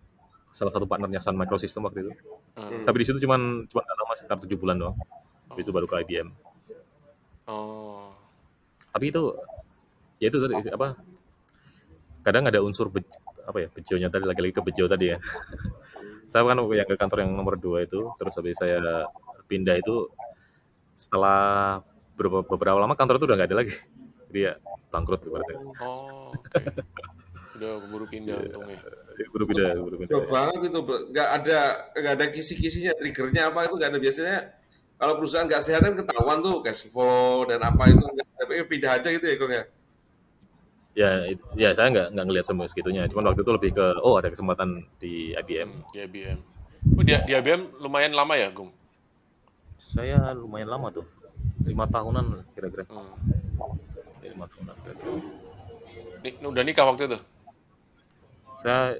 salah satu partnernya Sun Microsystem waktu itu. Tapi di situ cuman nggak lama, sekitar 7 bulan doang. Habis itu baru ke IBM. Oh, Tapi itu ya itu tadi apa? Kadang ada unsur bejonya tadi, lagi-lagi ke bejo tadi ya. Saya kan yang ke kantor yang nomor 2 itu, terus habis saya pindah itu setelah beberapa lama kantor itu udah nggak ada lagi. Jadi ya bangkrut ibaratnya. oh, oke. Udah keburu pindah untungnya. Buru pindah. Jauh banget itu, Bro. Nggak ada kisi-kisinya, triggernya apa itu nggak ada. Biasanya kalau perusahaan nggak sehat kan ketahuan tuh cash flow dan apa itu nggak ada. Tapi pindah aja gitu ya, Kong ya. Ya saya nggak ngelihat semua segitunya. Cuman waktu itu lebih ke ada kesempatan di IBM. Di IBM. Oh, di IBM lumayan lama ya, Gung? Saya lumayan lama tuh, 5 tahunan kira-kira. 5 tahunan kira-kira. Udah nikah waktu itu? Saya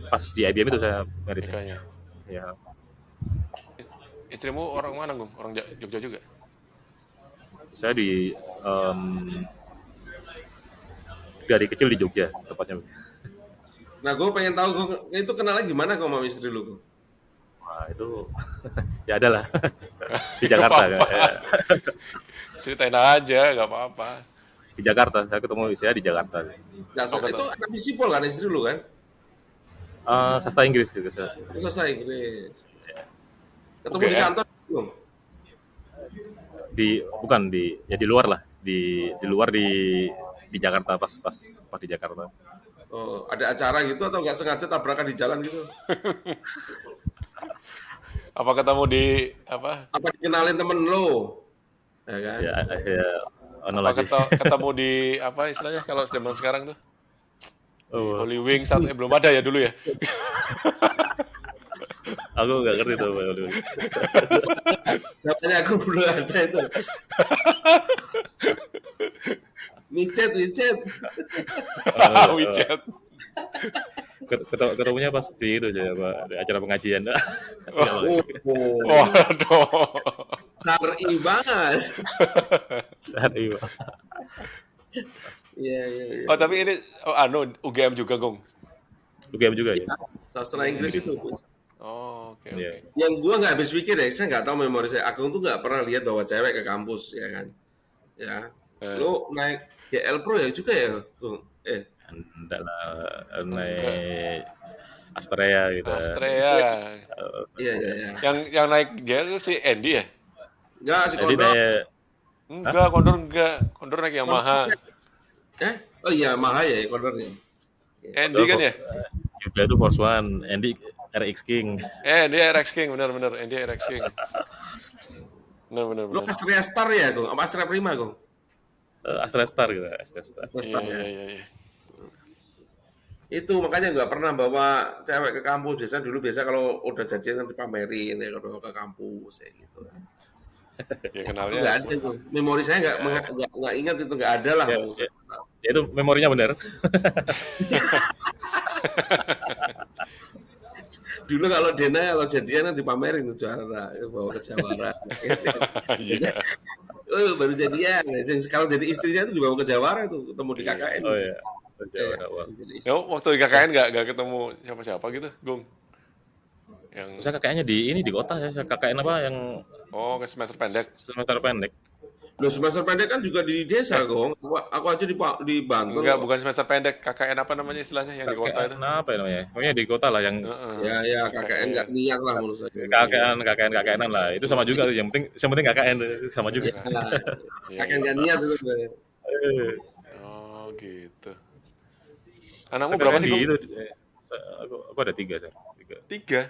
pas di IBM itu saya meritnya. Nikahnya. Ya, Istrimu orang mana, Gung? Orang Jogja juga? saya dari kecil di Jogja tepatnya. Nah, gue pengen tahu Kong, itu kenalnya gimana kok sama istri lu, Kong? Wah itu ya ada lah di Jakarta. Ceritain aja, nggak apa-apa. Di Jakarta, saya ketemu saya di Jakarta. Nggak, itu anak visipol kan istri lu kan? Sastra Inggris gitu saya. Selesai Inggris. Ketemu UGM. di kantor belum? Bukan di luar lah, di luar di Jakarta pas di Jakarta. Oh, ada acara gitu atau nggak sengaja tabrakan di jalan gitu? Apa ketemu di apa? Apa dikenalin temen lo? Ya kan? Ya Apa analogi. ketemu di apa istilahnya kalau zaman sekarang tuh? Di Oh, Holy Wings atau belum ada ya dulu ya? aku nggak ngerti tuh. Namanya aku belum ada itu. Micet. WeChat. Ketemunya pas di itu aja, Pak, di acara pengajian. Waduh. Syar'i banget. Sorry, Pak. Iya. Oh tapi ini UGM juga, Gong. UGM juga ya. Sastra Inggris itu, Bos. Oh, oke. Iya. Yang gua nggak habis pikir ya, saya nggak tahu memori saya. Agung tuh nggak pernah lihat bawa cewek ke kampus, ya kan? Ya. Lo naik GL Pro ya juga ya, Gung? Enggak lah, naik Astrea gitu. Astrea. Iya. Yang naik GL itu si Andy ya? Enggak, si Jadi Kondor. Enggak, Kondor naik Yamaha. Oh iya, Maha ya Kondor ya. Andy kan ya? Yuda itu Force One, Andy RX King. Dia RX King, benar. Andy RX King. Benar. Lo Astrea Star ya, Gung? Apa Astrea Prima, Gung? Astra Star gitu, Astra Star. Astrea Star ya. Iya. Itu makanya nggak pernah bawa cewek ke kampus. Biasa kalau udah janjian kan dipamerin ya kalau ke kampus ya gitu. Ya Itu kenalnya. nggak ada itu. Memori saya nggak ingat itu, nggak ada lah. Ya, itu memorinya benar. Dulu kalau Dena kalau jadian kan dipamerin tuh juara, bawa ke Jawara. Iya. Baru jadian. Kalau jadi istrinya itu dibawa ke Jawara itu, ketemu di KKN. Oh iya. Jawara. Ya, waktu di KKN nggak ketemu siapa-siapa gitu, Gung? Saya KKN-nya di kota ya. Saya KKN apa yang ke semester pendek. semester pendek. Loh, semester pendek kan juga di desa, Gong. Aku aja di Bantul. Enggak, bukan semester pendek. KKN apa namanya istilahnya yang di kota itu? Apa ya namanya? Pokoknya di kota lah yang Ya, KKN nggak niat lah menurut saya. KKN lah. Itu sama juga tuh. Yang penting KKN sama juga. KKN nggak niat itu. Oh, gitu. Anakmu berapa sih, Gong? Aku ada 3. 3?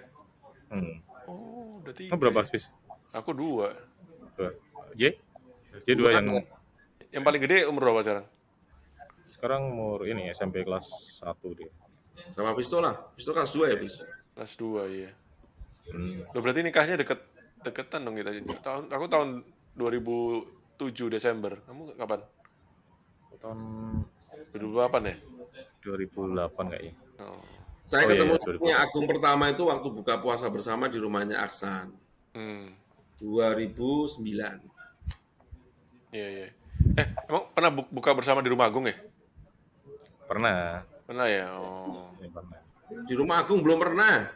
Oh, udah 3. Berapa spes? Aku 2. J 2 yang paling gede umur berapa sekarang? Sekarang umur ini SMP kelas 1 dia. Sama Visto lah. Visto kelas 2 ya, Vis? Kelas 2 iya. Hmm. Loh, berarti nikahnya deketan dong kita. Aku tahun 2007 Desember. Kamu kapan? Tahun 2008 ya? 2008 kayaknya. Oh. Saya Oh iya, ketemu iya, sama 2008. Agung pertama itu waktu buka puasa bersama di rumahnya Aksan. Hmm. 2009. Iya, iya. Emang pernah buka bersama di rumah Agung ya? Pernah. Pernah ya? Oh. Ya, pernah. Di rumah Agung belum pernah.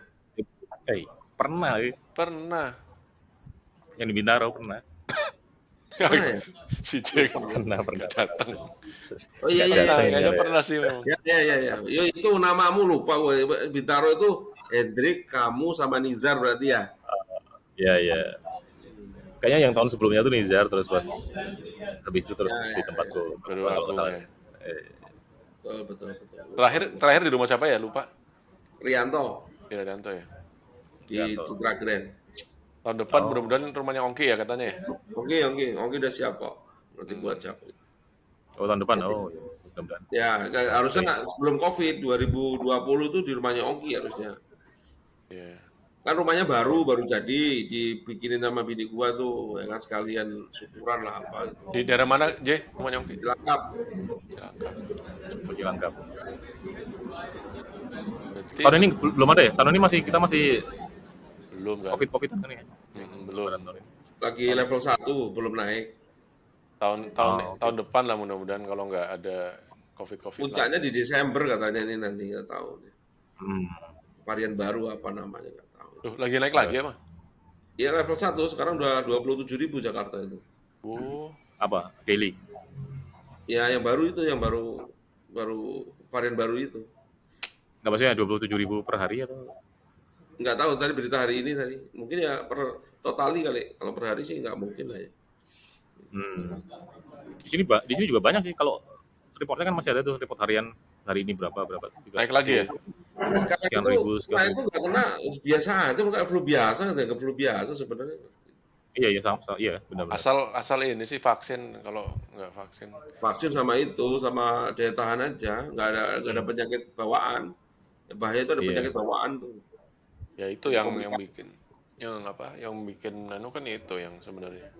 Pernah. Pernah. Yang di Bintaro pernah. Pernah ya? Si J Pernah. nggak datang. Oh iya iya. Pernah, Datang kayaknya ya. pernah sih memang. Ya. Yo, itu namamu lupa, woy. Bintaro itu Hendrik, kamu sama Nizar berarti ya? Ya. Kayaknya yang tahun sebelumnya tuh Nizar, terus pas habis itu terus di tempatku. Baru Kalau nggak Agung salah. ya. Betul. Terakhir di rumah siapa ya? Lupa. Rianto Iradanto ya. di Citra Grand. Tahun depan mudah-mudahan rumahnya Ongki ya katanya ya. Oke, udah siap kok. Nanti buat siap. Oh, tahun depan. Oh, ya. Mudah-mudahan. Ya, harusnya nggak sebelum COVID 2020 itu di rumahnya Ongki harusnya. Iya. Kan rumahnya baru jadi, dibikinin sama bini gua tuh, ya kan sekalian syukuran lah apa gitu. Di daerah mana, J? Rumahnya Ongki? Dilengkap. Cilangkap. Cilangkap. Berarti Tahun ini belum ada ya? Tahun ini kita masih belum kan? COVID kan ya? Belum. Lagi level 1 belum naik. Tahun depan lah mudah-mudahan kalau nggak ada COVID Puncaknya di Desember katanya ini nanti nggak tahu. Hmm. Varian baru apa namanya nggak tahu. Duh, lagi naik lagi ya, Mah? Iya level 1 sekarang udah 27.000 Jakarta itu. Oh, Apa? Daily. Ya yang baru itu, yang baru varian baru itu. Nggak, maksudnya 27.000 per hari atau? Nggak tahu tadi berita hari ini tadi. Mungkin ya per totali kali. Kalau per hari sih nggak mungkin lah ya. Di sini juga banyak sih. Kalau reportnya kan masih ada tuh report harian hari ini berapa. naik lagi ya? Sekian ribu. Sekarang itu nggak kena biasa aja, kayak flu biasa, nggak flu biasa sebenarnya. Iya sama, iya benar-benar. Asal ini sih vaksin, kalau nggak vaksin. Vaksin sama itu, sama daya tahan aja, nggak ada penyakit bawaan. Bahaya itu ada penyakit bawaan tuh. Ya itu yang bikin kan itu yang sebenarnya.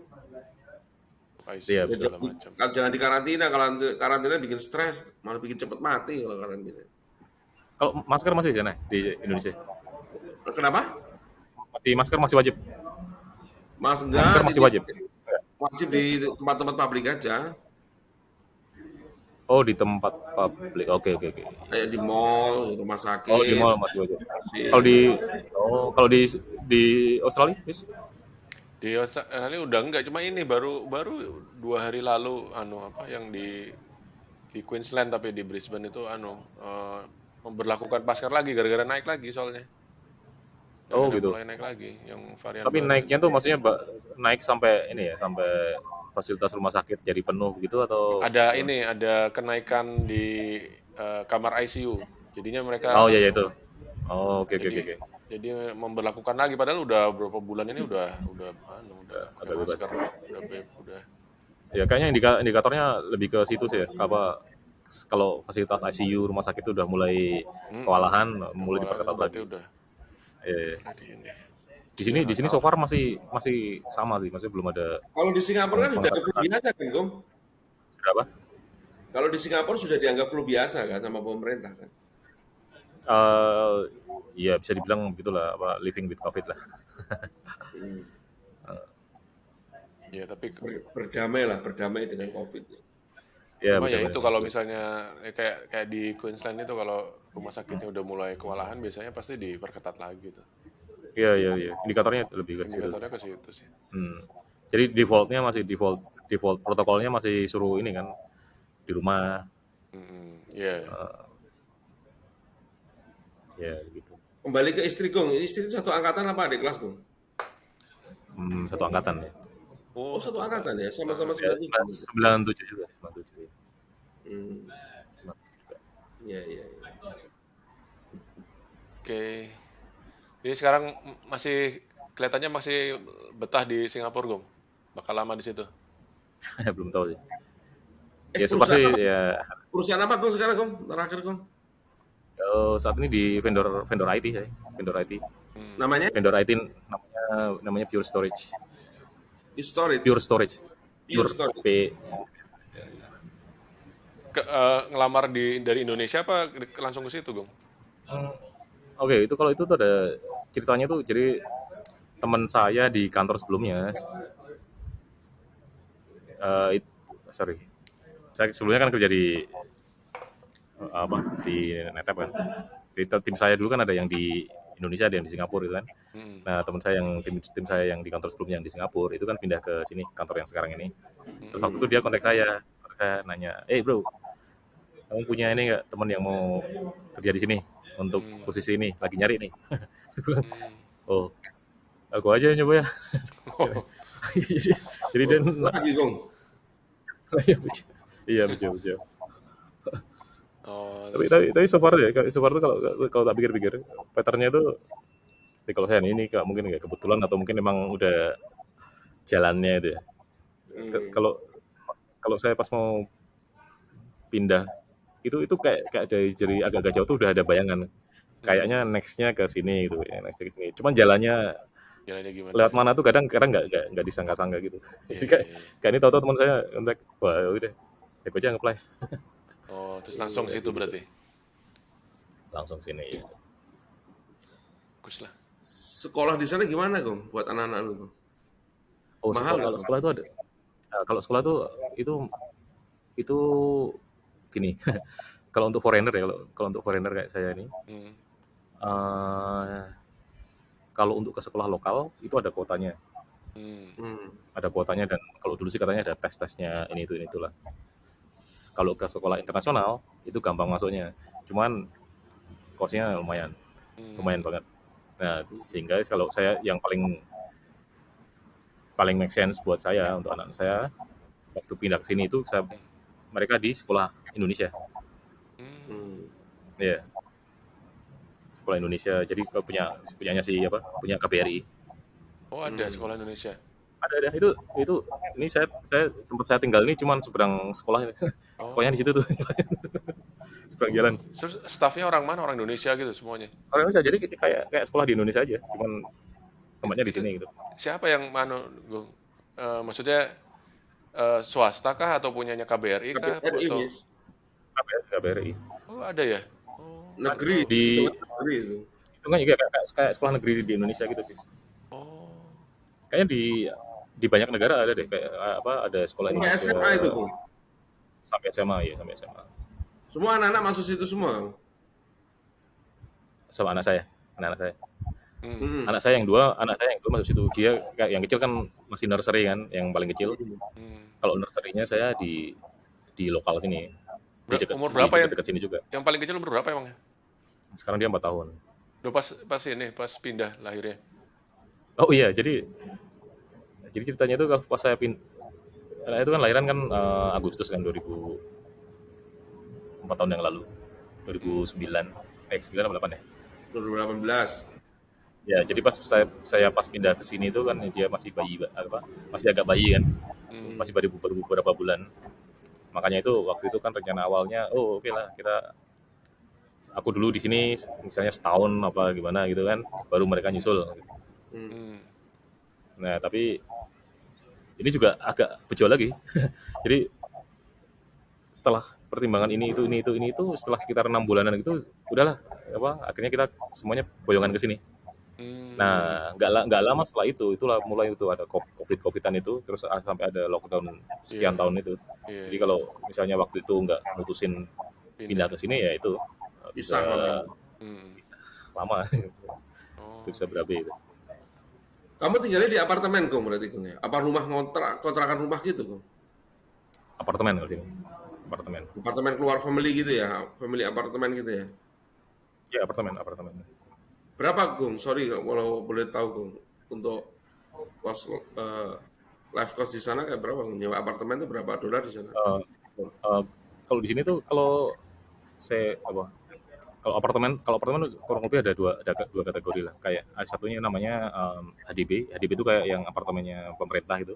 Iya, segala macam. Jangan di karantina, kalau karantina bikin stres, malah bikin cepet mati kalau karantina. Kalau masker masih di sana di Indonesia? Kenapa? Masker masih wajib. Masker masih wajib. Wajib di tempat-tempat publik aja. Oh, di tempat publik. Oke. Kayak di mall, rumah sakit. Oh, di mall masih wajib. Kalau di Australia, Bis? Di Australia udah enggak, cuma ini baru 2 hari lalu yang di Queensland, tapi di Brisbane itu memberlakukan masker lagi gara-gara naik lagi soalnya. Oh gitu. Mulai naik lagi yang varian. Tapi baru. Naiknya tuh maksudnya naik sampai ini ya, sampai fasilitas rumah sakit jadi penuh gitu atau? Ada kenaikan di kamar ICU. Jadinya mereka. Oh iya itu. Oh oke. Jadi memberlakukan lagi, padahal udah berapa bulan ini udah agak masker, udah. Ya kayaknya indikatornya lebih ke situ sih ya. Kalau fasilitas ICU rumah sakit itu udah mulai kewalahan, mulai diperketat lagi. Udah. Di sini so far masih sama sih, masih belum ada. Kalau di Singapura kan sudah flu biasa kan, Gom? Berapa? Kalau di Singapura sudah dianggap flu biasa kan sama pemerintah kan? Ya bisa dibilang begitulah, living with COVID lah. Ya tapi berdamai dengan COVID. Ya itu kalau misalnya kayak di Queensland itu, kalau rumah sakitnya udah mulai kewalahan, biasanya pasti diperketat lagi tuh. Iya. Indikatornya lebih ke situ. Indikatornya ke situ sih. Jadi defaultnya masih default protokolnya masih suruh ini kan di rumah. Iya. Ya gitu. Kembali ke istri, Gong. Istri satu angkatan apa adik kelas, Gong? Satu angkatan ya. Oh, satu angkatan ya, sama-sama 97 juga. 97. Iya. Oke. Jadi sekarang kelihatannya masih betah di Singapura, Gong? Bakal lama di situ? Belum tahu sih. Ya suka sih ya. Perusahaan apa, Gong, sekarang, Gong? Terakhir, Gong? Saat ini di vendor IT saya, vendor IT. Namanya Vendor IT namanya Pure Storage. storage. Pure Storage. Pure storage. Ngelamar dari Indonesia apa langsung ke situ, Gong? Oke, itu kalau itu tuh ada ceritanya tuh, jadi teman saya di kantor sebelumnya, sorry, saya sebelumnya kan kerja di di Netep kan. Di tim saya dulu kan ada yang di Indonesia, ada yang di Singapura gitu kan. Nah, teman saya yang tim saya yang di kantor sebelumnya yang di Singapura itu kan pindah ke sini, kantor yang sekarang ini. Terus waktu itu dia kontak saya nanya, bro, kamu punya ini nggak teman yang mau kerja di sini untuk posisi ini, lagi nyari nih. Oh, aku aja nyoba ya. jadi dia Lagi Gong. iya betul. Oh, Tapi so far tuh kalau tak pikir-pikir patternnya tuh, kalau saya ini mungkin nggak kebetulan atau mungkin emang udah jalannya itu ya. Kalau saya pas mau pindah itu kayak dari agak jauh tuh udah ada bayangan. Kayaknya nextnya ke sini gitu ya, nextnya ke sini. Cuman jalannya gimana? lewat mana tuh kadang nggak disangka-sangka gitu. Jadi kayak ini tahu-tahu teman saya kontak, wah udah, aku aja nge-apply. Oh, terus langsung situ berarti. Langsung sini ya. Bagus lah. Sekolah di sana gimana Gong buat anak-anak lu? Gong? Oh, Mahal kalau nggak? sekolah tuh ada. Kalau sekolah tuh itu gini. Kalau untuk foreigner ya, kalau untuk foreigner kayak saya ini, kalau untuk ke sekolah lokal itu ada kuotanya. Ada kuotanya, dan kalau dulu sih katanya ada tes-tesnya ini itulah. Kalau ke sekolah internasional itu gampang masuknya. Cuman kosnya lumayan banget. Nah, sehingga kalau saya yang paling make sense buat saya untuk anak saya waktu pindah ke sini itu mereka di sekolah Indonesia. Ya, sekolah Indonesia. Jadi punyanya punya KBRI. Oh, ada sekolah Indonesia. Ada itu ini saya tempat saya tinggal ini cuman seberang sekolah. Sekolahnya di situ tuh. Seberang jalan. Terus staffnya orang mana? Orang Indonesia gitu semuanya? Orang Indonesia, jadi kayak sekolah di Indonesia aja, cuman tempatnya di sini gitu. Siapa yang Gong? Maksudnya swasta kah atau punyanya KBRI kah? KBRI, Atau Miss. KBRI. oh, ada ya? Oh, Negeri di negeri itu. itu kan juga kayak sekolah negeri di Indonesia gitu, guys. oh. Kayaknya di banyak negara ada deh, kayak ada sekolah Sampai Indonesia SMA itu Gong. sampai SMA ya, sampai SMA. Semua anak-anak masuk situ semua. Gong? Sama anak saya. Hmm. Anak saya yang dua masuk situ. Dia kayak yang kecil kan masih nursery kan, yang paling kecil. Kalau nursery-nya saya di lokal sini. Umur berapa di yang dekat sini juga. Yang paling kecil umur berapa emangnya? Sekarang dia 4 tahun. Udah pas pindah lahirnya. Oh iya, jadi ceritanya itu pas saya itu kan lahiran kan Agustus kan 4 tahun yang lalu. 2009. 9 atau 8 ya? 2018. Ya, jadi pas saya pas pindah ke sini itu kan dia masih masih agak bayi kan. Masih baru beberapa bulan. Makanya itu waktu itu kan rencana awalnya, oke lah, aku dulu di sini misalnya setahun apa gimana gitu kan, baru mereka nyusul. Nah, tapi ini juga agak bejo lagi. Jadi setelah pertimbangan ini itu setelah sekitar 6 bulanan gitu, udahlah, akhirnya kita semuanya boyongan ke sini. Nah, nggak lama setelah itulah mulai itu ada COVID-an itu, terus sampai ada lockdown sekian tahun itu. Jadi kalau misalnya waktu itu nggak mutusin pindah ke sini, ya itu bisa lama. Itu bisa berabe itu. Kamu tinggalnya di apartemen Gong berarti Gong ya? Apa rumah kontrakan rumah gitu Gong? Apartemen kalau sini. Apartemen keluar family gitu ya? Family apartemen gitu ya? Ya, apartemen. Berapa Gong? Sorry kalau boleh tahu Gong. Untuk life cost di sana kayak berapa Gong? Nyewa apartemen itu berapa dolar di sana? Kalau di sini tuh kalau apartemen kurang lebih ada dua kategori lah. Kayak satunya namanya HDB. HDB itu kayak yang apartemennya pemerintah gitu.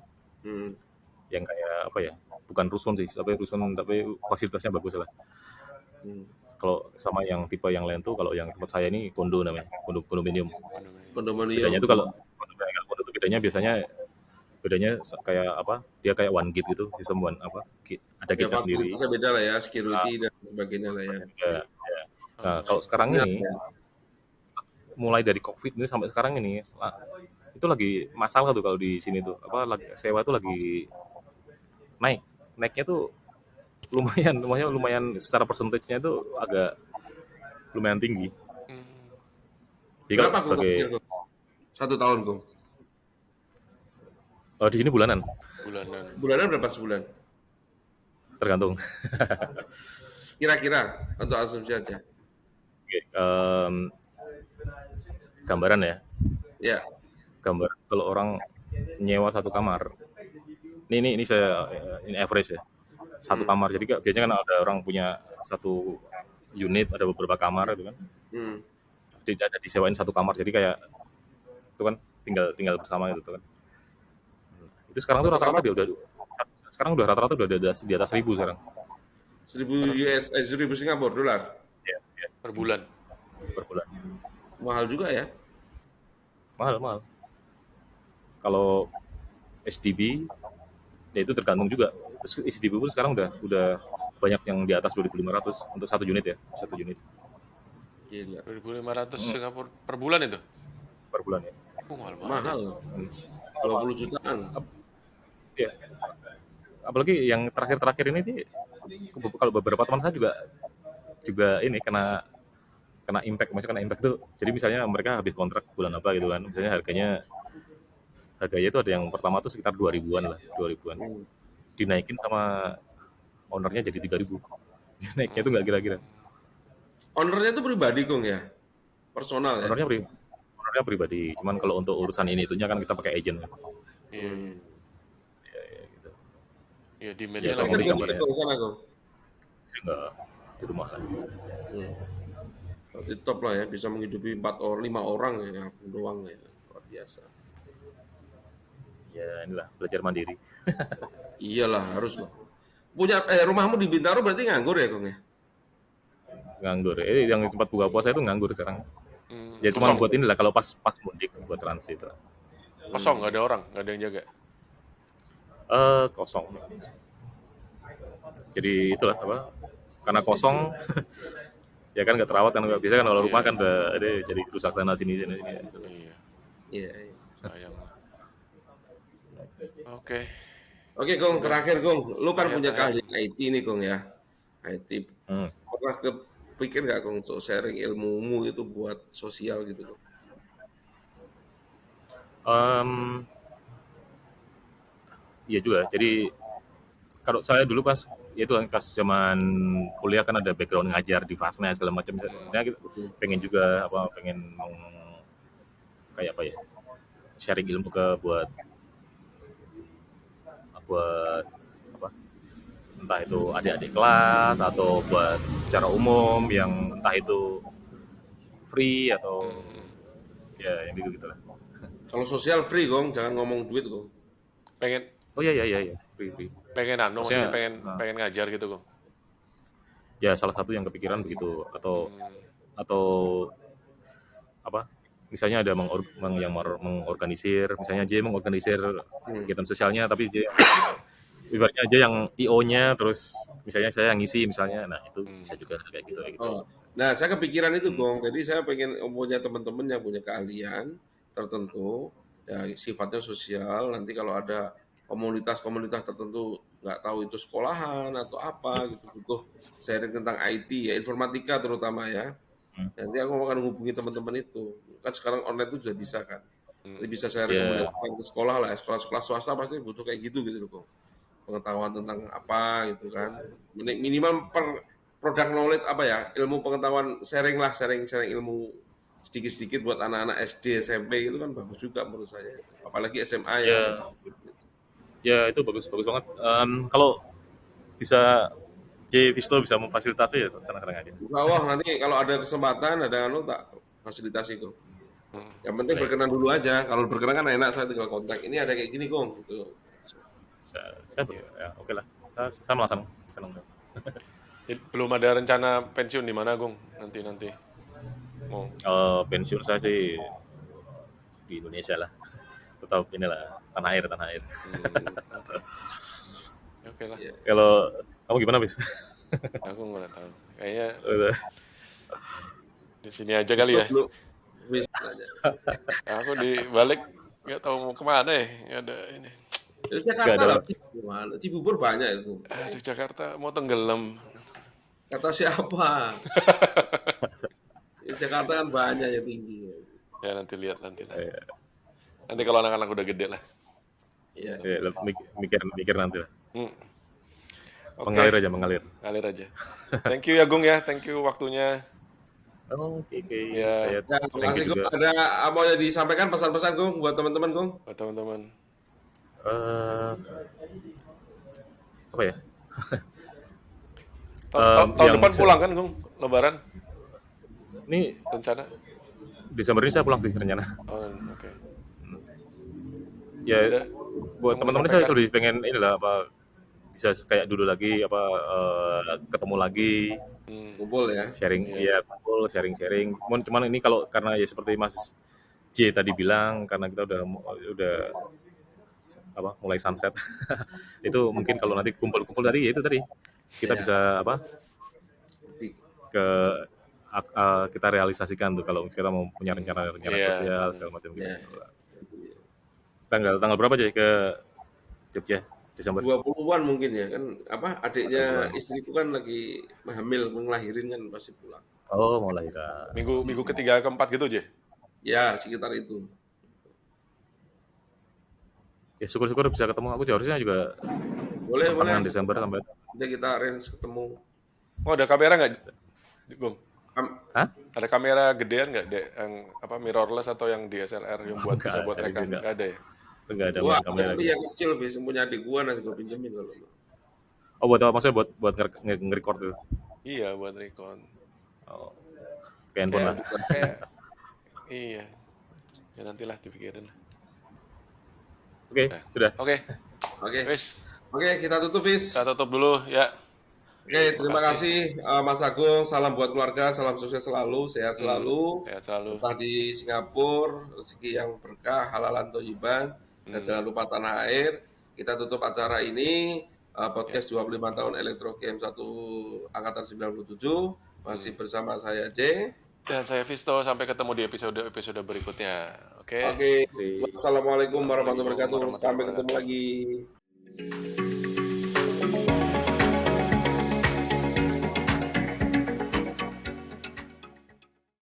Yang kayak bukan rusun sih, tapi fasilitasnya bagus lah. Kalau sama yang tipe yang lain tuh, kalau yang tempat saya ini kondo namanya, kondominium. Kondominium. Bedanya tuh kalau kondo tuh bedanya biasanya kayak apa? Dia kayak one gate gitu, sistem ada Ya gate sendiri. fasilitasnya beda lah ya, security dan sebagainya lah ya. Ya. Nah, kalau sekarang ini mulai dari COVID ini sampai sekarang ini itu lagi masalah tuh kalau di sini tuh lagi sewa tuh lagi naiknya tuh lumayan secara persentasenya itu agak lumayan tinggi. Jadi kalau Berapa kok sebagai kok? 1 tahun kok. di sini bulanan Bulanan berapa sebulan? tergantung. Kira-kira untuk asumsi aja. Oke, gambaran ya. Ya. Gambar kalau orang nyewa satu kamar. Ini saya ini average ya. Satu kamar. Jadi biasanya kan ada orang punya satu unit, ada beberapa kamar itu kan. Tidak ada disewain satu kamar. Jadi kayak itu kan tinggal bersama gitu kan. Itu sekarang tuh rata-rata dia udah rata-rata udah di atas 1.000 sekarang. 1.000 Singapura dolar. Ya. Per bulan. Mahal juga ya. Mahal. Kalau SDB ya itu tergantung juga. Terus SDB pun sekarang udah banyak yang di atas 2.500 untuk satu unit ya, satu unit. Gila. 2.500 Singapura per bulan itu? Per bulan ya. Mahal. 20 jutaan. Ya. Apalagi yang terakhir ini sih, kalau beberapa teman saya juga ini kena impact, maksudnya kena impact tuh. Jadi misalnya mereka habis kontrak bulan apa gitu kan, misalnya harganya itu ada yang pertama tuh sekitar 2.000-an lah, 2.000-an. Dinaikin sama ownernya jadi 3.000. Naiknya tuh nggak gila-gila. Ownernya tuh pribadi Kong ya? Personal ya? Ownernya pribadi. Cuman kalau untuk urusan ini itunya kan kita pakai agent. Iya. Gitu. Ya demand-nya Ya, lagi kalau tinggi. Kong sana Kong? Enggak, di rumah kan. Berarti top lah ya, bisa menghidupi 5 orang ya, doang ya, luar biasa. Ya inilah, belajar mandiri. Iyalah, harus lah. Punya rumahmu di Bintaro berarti nganggur ya Kong ya? Nganggur. Yang tempat buka puasa itu nganggur sekarang. Ya cuma buat inilah kalau pas mudik buat transit lah. Kosong, nggak ada orang, nggak ada yang jaga. Kosong. Jadi itulah karena kosong ya kan nggak terawat kan, nggak bisa kan, kalau rumah kan udah ada jadi rusak sana sini. Iya. Sayang. Oke, Kong, terakhir Kong, lu kan punya keahlian IT nih Kong ya, IT. Pernah kepikir nggak Kong untuk sharing ilmumu itu buat sosial gitu Kong? Iya juga. Jadi kalau saya dulu pas zaman kuliah kan ada background ngajar di Fasna segala macam. Sebenarnya pengen juga pengen kayak sharing ilmu buat entah itu adik-adik kelas atau buat secara umum yang entah itu free atau ya yang gitu lah. Kalau sosial free Kong, jangan ngomong duit Kong. pengen iya free. pengen maksudnya pengen ngajar gitu Kong. Ya salah satu yang kepikiran begitu, atau misalnya ada mengorganisir, misalnya dia mengorganisir kegiatan sosialnya, tapi dia ibaratnya aja yang IO-nya, terus misalnya saya yang ngisi misalnya, nah itu bisa juga kayak gitu. Nah saya kepikiran itu Kong, jadi saya pengen punya teman-teman yang punya keahlian tertentu, ya sifatnya sosial. Nanti kalau ada komunitas tertentu nggak tahu itu sekolahan atau apa gitu, butuh sharing tentang IT ya, informatika terutama ya. Nanti aku akan hubungi teman-teman itu. Kan sekarang online itu sudah bisa kan. Jadi bisa saya rekomendasikan ke sekolah lah, sekolah swasta pasti butuh kayak gitu Kong. Pengetahuan tentang apa gitu kan. Minimal per product knowledge ilmu pengetahuan, sharing ilmu sedikit-sedikit buat anak-anak SD, SMP itu kan bagus juga menurut saya. Apalagi SMA ya. Ya itu bagus banget. Kalau bisa Visto bisa memfasilitasi ya senang-senang aja. Wah, nanti kalau ada kesempatan tak fasilitasi Kong. Yang penting berkenan dulu aja. Kalau berkenan kan enak, saya tinggal kontak. Ini ada kayak gini Kong gitu. Saya ya, oke lah. Saya malah senang. Belum ada rencana pensiun di mana, Gung? Nanti. Mau. Pensiun saya sih di Indonesia lah. Tetap inilah tanah air. Oke. Oke lah. Iya. Kalau kamu gimana, Bis? Aku nggak tahu. Kayaknya Udah. di sini aja kali ya. Besok lu bisa aja. Aku di balik nggak tahu mau kemana ya. Nggak ada ini. Di Nggak Jakarta ada. lah, gimana? Cibubur banyak itu. Di Jakarta mau tenggelam. Kata siapa? Di Jakarta kan banyak yang tinggi. Ya nanti lihat nanti lah. Iya. Nanti kalau anak-anak udah gede lah. Iya. Ya, mikir nanti lah. Oke. Mengalir aja. Thank you ya Gung ya. Thank you waktunya. Oke. Ya. Saya Terima thank kasih you Gung. juga. Ada mau yang disampaikan pesan-pesan Gung buat teman-teman Gung? Buat teman-teman. Apa ya? Tahun yang depan pulang kan Gung? Lebaran Ini rencana? Desember ini saya pulang sih rencana. Oh, oke. Ya, Ada buat yang teman-teman mau saya sampaikan? lebih pengen inilah apa bisa kayak dulu lagi ketemu lagi, Kumpul ya. sharing, Iya. ya kumpul, sharing. Cuman ini kalau karena ya seperti Mas J tadi bilang karena kita udah apa mulai sunset. Itu mungkin kalau nanti kumpul-kumpul tadi ya itu tadi kita Iya. bisa apa kita realisasikan tuh kalau kita mau punya rencana Iya. sosial segala macam gitu. Iya. Tanggal berapa aja ke Jogja Desember? 20-an mungkin ya kan apa adiknya 20-an. istriku kan lagi hamil mau ngelahirin kan pasti pulang. Oh, mau lahiran. Minggu ketiga keempat gitu aja. Ya sekitar itu. Ya syukur-syukur bisa ketemu. Aku harusnya juga Boleh. pertengahan Desember sampai. Nanti kita arrange ketemu. Oh ada kamera nggak, Gung? Hah? Ada kamera gedean nggak, yang apa mirrorless atau yang DSLR yang buat bisa buat rekam? Enggak. Nggak ada ya? Enggak ada Gua main kamera. tapi yang kecil bis punya adik gua nanti gua pinjemin kalau mau. Oh, buat apa maksudnya buat nge-record itu. Iya buat recon. Oh. Kayak handphone lah. Iya. Ya nantilah dipikirin lah. Oke, sudah. Oke. Oke. Wis, Oke, kita tutup bis. kita tutup dulu ya. Oke, terima kasih Mas Agung. Salam buat keluarga, salam sukses selalu, sehat selalu. Sehat selalu. Entah di Singapura, rezeki yang berkah, halalan thayyiban, dan jangan lupa tanah air. Kita tutup acara ini, podcast 25 tahun Elektro Game 1 Angkatan 97, masih bersama saya J. Dan saya Visto, sampai ketemu di episode berikutnya. Oke. Oke, Assalamualaikum warahmatullahi wabarakatuh. Sampai ketemu lagi.